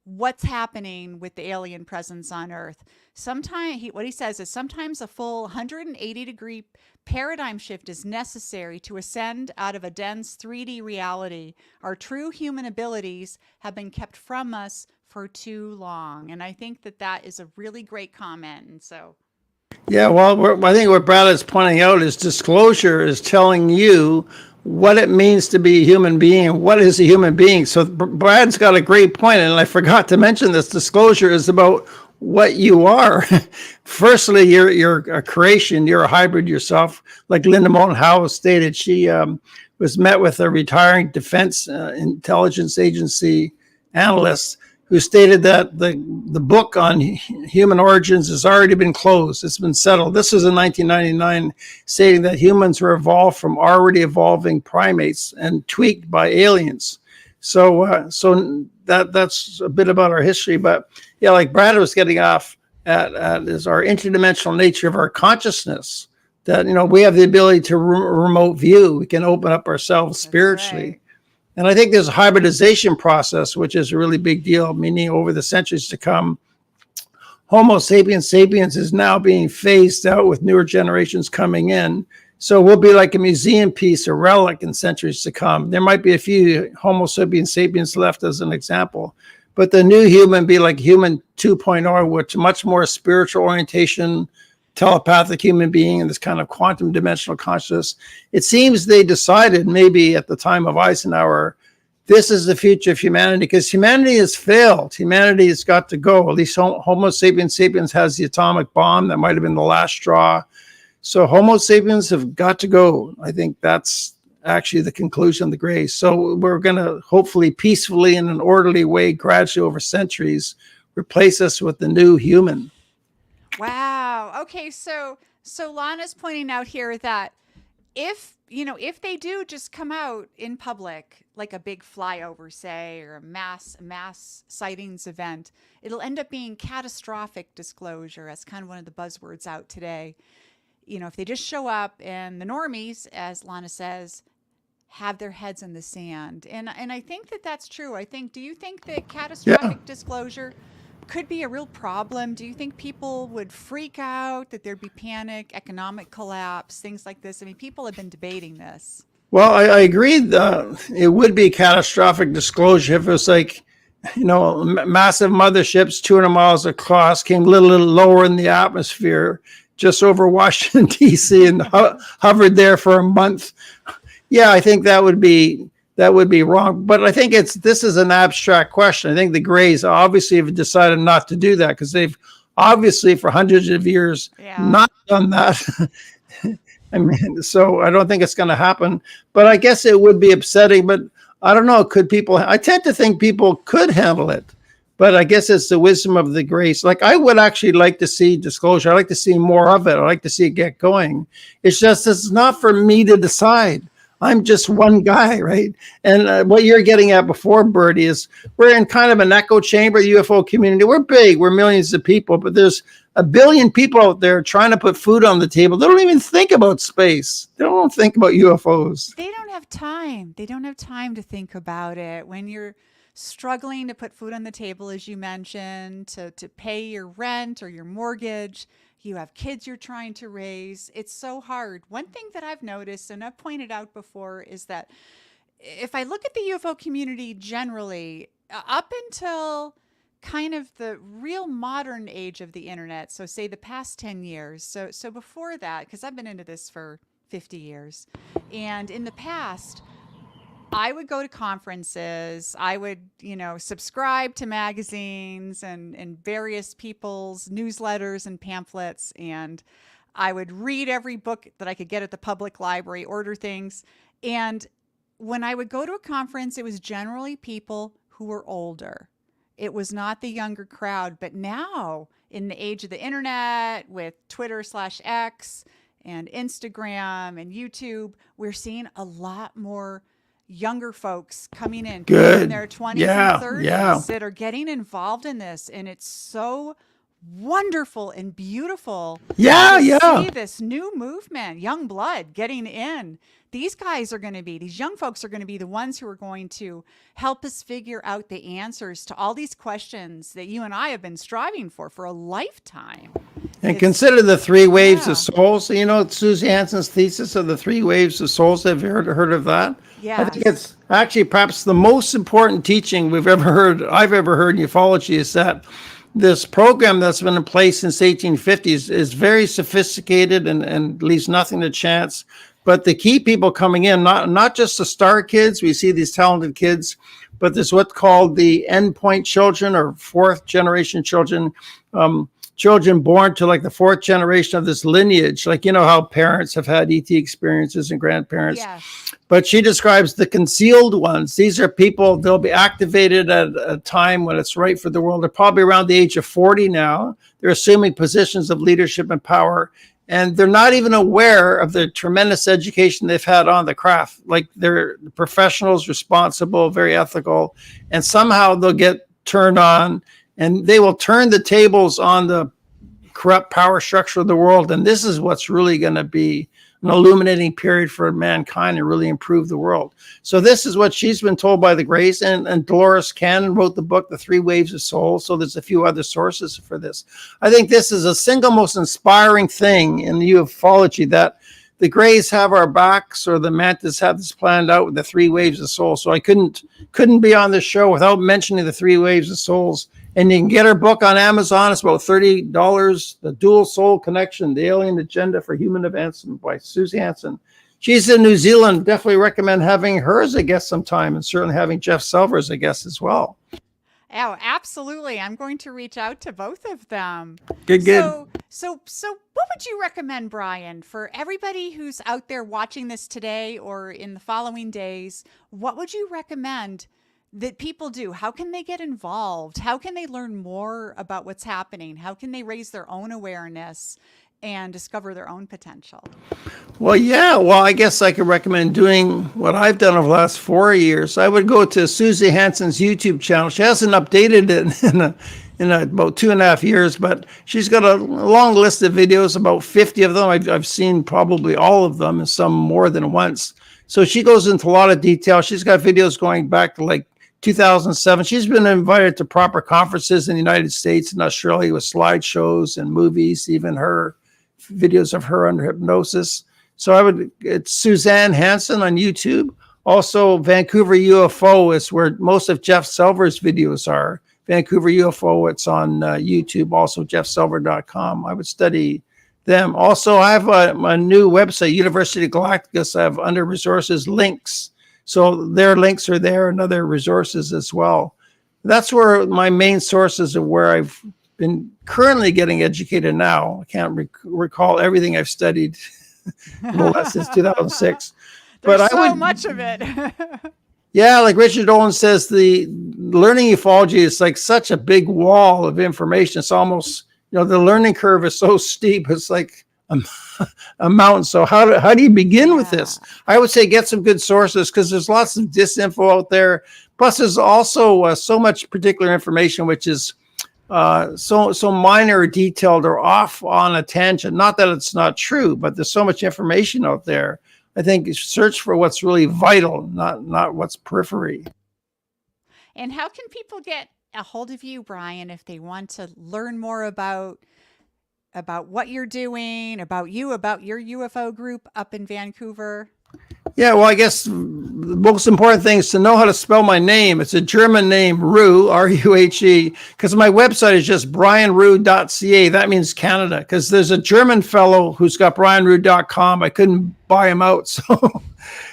what's happening with the alien presence on Earth. What he says is sometimes a full 180-degree paradigm shift is necessary to ascend out of a dense 3D reality. Our true human abilities have been kept from us for too long. And I think that is a really great comment. And so... Yeah, well, I think what Brad is pointing out is disclosure is telling you what it means to be a human being. What is a human being? So Brad's got a great point, and I forgot to mention this. Disclosure is about what you are. Firstly, you're a creation. You're a hybrid yourself. Like Linda Moulton Howe stated, she was met with a retiring Defense Intelligence Agency analyst who stated that the book on human origins has already been closed. It's been settled. This was in 1999, stating that humans were evolved from already evolving primates and tweaked by aliens. So that's a bit about our history. But yeah, like Brad was getting off at is our interdimensional nature of our consciousness. That we have the ability to remote view. We can open up ourselves spiritually. Right. And I think there's a hybridization process, which is a really big deal, meaning over the centuries to come, Homo sapiens sapiens is now being phased out with newer generations coming in. So we'll be like a museum piece, a relic in centuries to come. There might be a few Homo sapiens sapiens left as an example, but the new human be like human 2.0, which much more spiritual orientation, telepathic human being, and this kind of quantum dimensional consciousness. It seems they decided maybe at the time of Eisenhower, this is the future of humanity, because humanity has failed. Humanity has got to go. At least Homo sapiens sapiens has the atomic bomb. That might have been the last straw. So Homo sapiens have got to go. I think that's actually the conclusion of the Greys. So we're going to hopefully peacefully in an orderly way, gradually over centuries, replace us with the new human. Wow. Okay, so Lana's pointing out here that if they do just come out in public, like a big flyover, say, or a mass sightings event, it'll end up being catastrophic disclosure. That's kind of one of the buzzwords out today. If they just show up and the normies, as Lana says, have their heads in the sand. And I think that's true. Do you think that catastrophic disclosure could be a real problem? Do you think people would freak out, that there'd be panic, economic collapse, things like this? I mean, people have been debating this. Well, I agree. It would be catastrophic disclosure if it was like, massive motherships, 200 miles across, came a little lower in the atmosphere, just over Washington, D.C., and hovered there for a month. Yeah, I think that would be wrong. But I think this is an abstract question. I think the Greys obviously have decided not to do that because they've obviously for hundreds of years not done that. I mean, so I don't think it's going to happen. But I guess it would be upsetting. But I don't know. I tend to think people could handle it. But I guess it's the wisdom of the Greys. Like, I would actually like to see disclosure. I like to see more of it. I like to see it get going. It's just, it's not for me to decide. I'm just one guy, right? And what you're getting at before, Bertie, is we're in kind of an echo chamber, the UFO community. We're big. We're millions of people. But there's a billion people out there trying to put food on the table. They don't even think about space. They don't think about UFOs. They don't have time. They don't have time to think about it. When you're struggling to put food on the table, as you mentioned, to pay your rent or your mortgage, you have kids you're trying to raise. It's so hard. One thing that I've noticed, and I've pointed out before, is that if I look at the UFO community generally, up until kind of the real modern age of the internet, so say the past 10 years, so before that, because I've been into this for 50 years, and in the past, I would go to conferences. I would, subscribe to magazines and various people's newsletters and pamphlets. And I would read every book that I could get at the public library, order things. And when I would go to a conference, it was generally people who were older. It was not the younger crowd. But now, in the age of the internet, with Twitter/X and Instagram and YouTube, we're seeing a lot more younger folks coming in their 20s and 30s that are getting involved in this, and it's so wonderful and beautiful to see this new movement, young blood getting in. These young folks are going to be the ones who are going to help us figure out the answers to all these questions that you and I have been striving for a lifetime. And consider the three waves of souls. Susie Hansen's thesis of the three waves of souls. Have you heard of that? Yeah. I think it's actually perhaps the most important teaching I've ever heard in ufology is that this program that's been in place since 1850s is very sophisticated and leaves nothing to chance. But the key people coming in, not just the star kids, we see these talented kids, but there's what's called the endpoint children or fourth generation children, children born to like the fourth generation of this lineage. Like, how parents have had ET experiences and grandparents. Yeah. But she describes the concealed ones. These are people, they'll be activated at a time when it's right for the world. They're probably around the age of 40 now. They're assuming positions of leadership and power. And they're not even aware of the tremendous education they've had on the craft. Like, they're professionals, responsible, very ethical. And somehow they'll get turned on and they will turn the tables on the corrupt power structure of the world. And this is what's really going to be an illuminating period for mankind and really improve the world. So this is what she's been told by the Greys, and Dolores Cannon wrote the book, The Three Waves of Soul. So there's a few other sources for this. I think this is a single most inspiring thing in ufology, that the Greys have our backs, or the mantids have this planned out with the three waves of soul. So I couldn't be on this show without mentioning the three waves of souls. And you can get her book on Amazon. It's about $30. The Dual Soul Connection, The Alien Agenda for Human Advancement by Susie Hansen. She's in New Zealand. Definitely recommend having her as a guest sometime, and certainly having Jeff Selver as a guest as well. Oh, absolutely. I'm going to reach out to both of them. Good. So what would you recommend, Brian, for everybody who's out there watching this today or in the following days? What would you recommend that people do? How can they get involved? How can they learn more about what's happening? How can they raise their own awareness and discover their own potential? Well, yeah. Well, I guess I could recommend doing what I've done over the last 4 years. I would go to Susie Hansen's YouTube channel. She hasn't updated it in about 2.5 years, but she's got a long list of videos, about 50 of them. I've seen probably all of them, and some more than once. So she goes into a lot of detail. She's got videos going back to like 2007. She's been invited to proper conferences in the United States and Australia with slideshows and movies, even her videos of her under hypnosis. So it's Suzanne Hansen on YouTube. Also, Vancouver UFO is where most of Jeff Silver's videos are. Vancouver UFO, it's on YouTube, also jeffsilver.com. I would study them. Also, I have a new website, University Galacticus. I have under resources links. So their links are there and other resources as well. That's where my main sources of where I've been currently getting educated now. I can't recall everything I've studied since 2006. There's so much of it. Yeah, like Richard Dolan says, the learning ufology is like such a big wall of information. It's almost, the learning curve is so steep. It's like a mountain. So how do you begin with this? I would say get some good sources, because there's lots of disinfo out there. Plus, there's also so much particular information which is so minor, detailed, or off on a tangent. Not that it's not true, but there's so much information out there. I think search for what's really vital, not what's periphery. And how can people get a hold of you, Brian, if they want to learn more about what you're doing, about your UFO group up in Vancouver? Yeah, well, I guess the most important thing is to know how to spell my name. It's a German name, Ruhe, R-U-H-E, because my website is just brianruhe.ca. That means Canada, because there's a German fellow who's got brianruhe.com. I couldn't buy him out.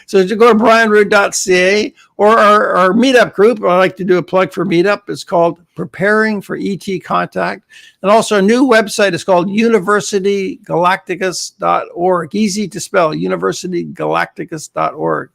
So to go to brianruhe.ca, or our meetup group, I like to do a plug for meetup. It's called Preparing for ET Contact. And also our new website is called universitygalacticus.org. Easy to spell, universitygalacticus.org.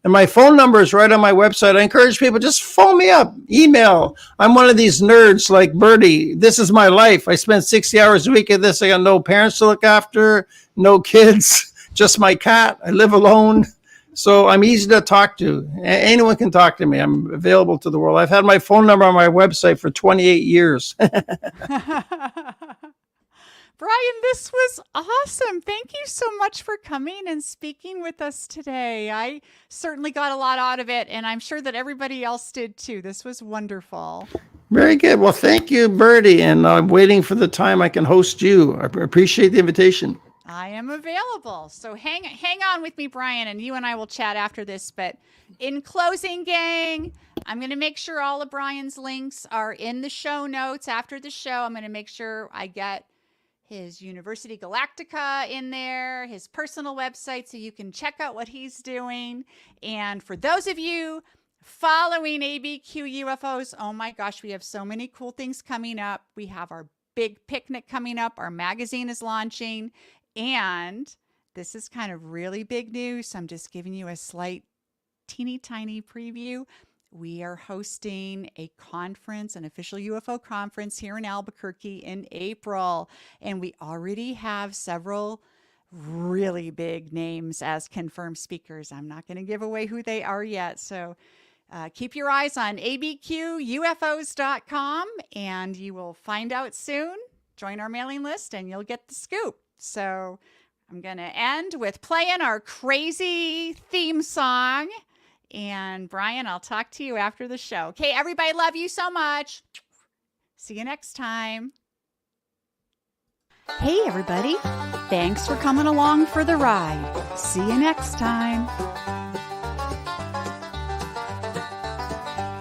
And my phone number is right on my website. I encourage people, just phone me up, email. I'm one of these nerds like Bertie. This is my life. I spend 60 hours a week at this. I got no parents to look after, no kids, just my cat. I live alone. So I'm easy to talk to. Anyone can talk to me. I'm available to the world. I've had my phone number on my website for 28 years. Brian, this was awesome. Thank you so much for coming and speaking with us today. I certainly got a lot out of it, and I'm sure that everybody else did too. This was wonderful. Very good. Well, thank you, Bertie. And I'm waiting for the time I can host you. I appreciate the invitation. I am available. So hang on with me, Brian, and you and I will chat after this. But in closing, gang, I'm going to make sure all of Brian's links are in the show notes after the show. I'm going to make sure I get his University Galactica in there, his personal website, so you can check out what he's doing. And for those of you following ABQ UFOs, oh my gosh, we have so many cool things coming up. We have our big picnic coming up. Our magazine is launching. And this is kind of really big news. So I'm just giving you a slight teeny tiny preview. We are hosting a conference, an official UFO conference here in Albuquerque in April. And we already have several really big names as confirmed speakers. I'm not going to give away who they are yet. So keep your eyes on abqufos.com and you will find out soon. Join our mailing list and you'll get the scoop. So I'm going to end with playing our crazy theme song. And Brian, I'll talk to you after the show. Okay, everybody, love you so much. See you next time. Hey, everybody. Thanks for coming along for the ride. See you next time.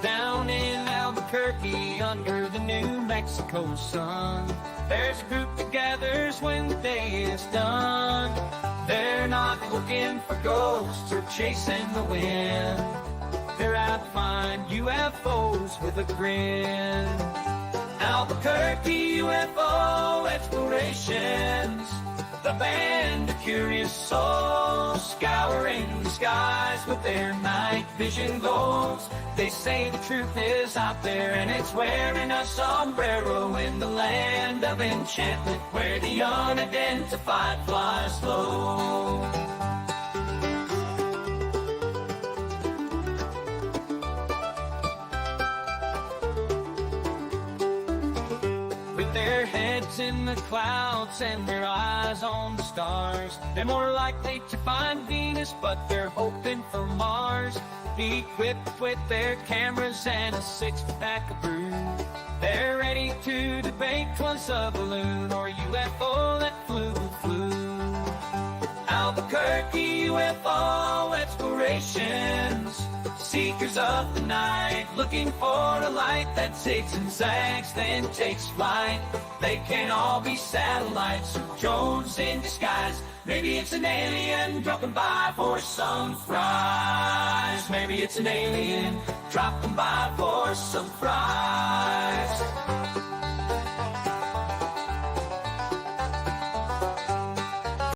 Down in Albuquerque under the New Mexico sun, there's a group that gathers when the day is done. They're not looking for ghosts or chasing the wind. They're out to find UFOs with a grin. Albuquerque UFO Explorations, the band of curious souls scouring the skies with their night vision goals. They say the truth is out there and it's wearing a sombrero in the land of enchantment where the unidentified fly slow. With their heads in the clouds and their eyes on the stars, they're more likely to find Venus, but they're hoping for Mars. Equipped with their cameras and a six-pack of brew, they're ready to debate 'twas a balloon or UFO that flew. Albuquerque UFO Explorations, seekers of the night, looking for a light that zigs and zags, then takes flight. They can all be satellites or drones in disguise. Maybe it's an alien dropping by for some fries. Maybe it's an alien dropping by for some fries.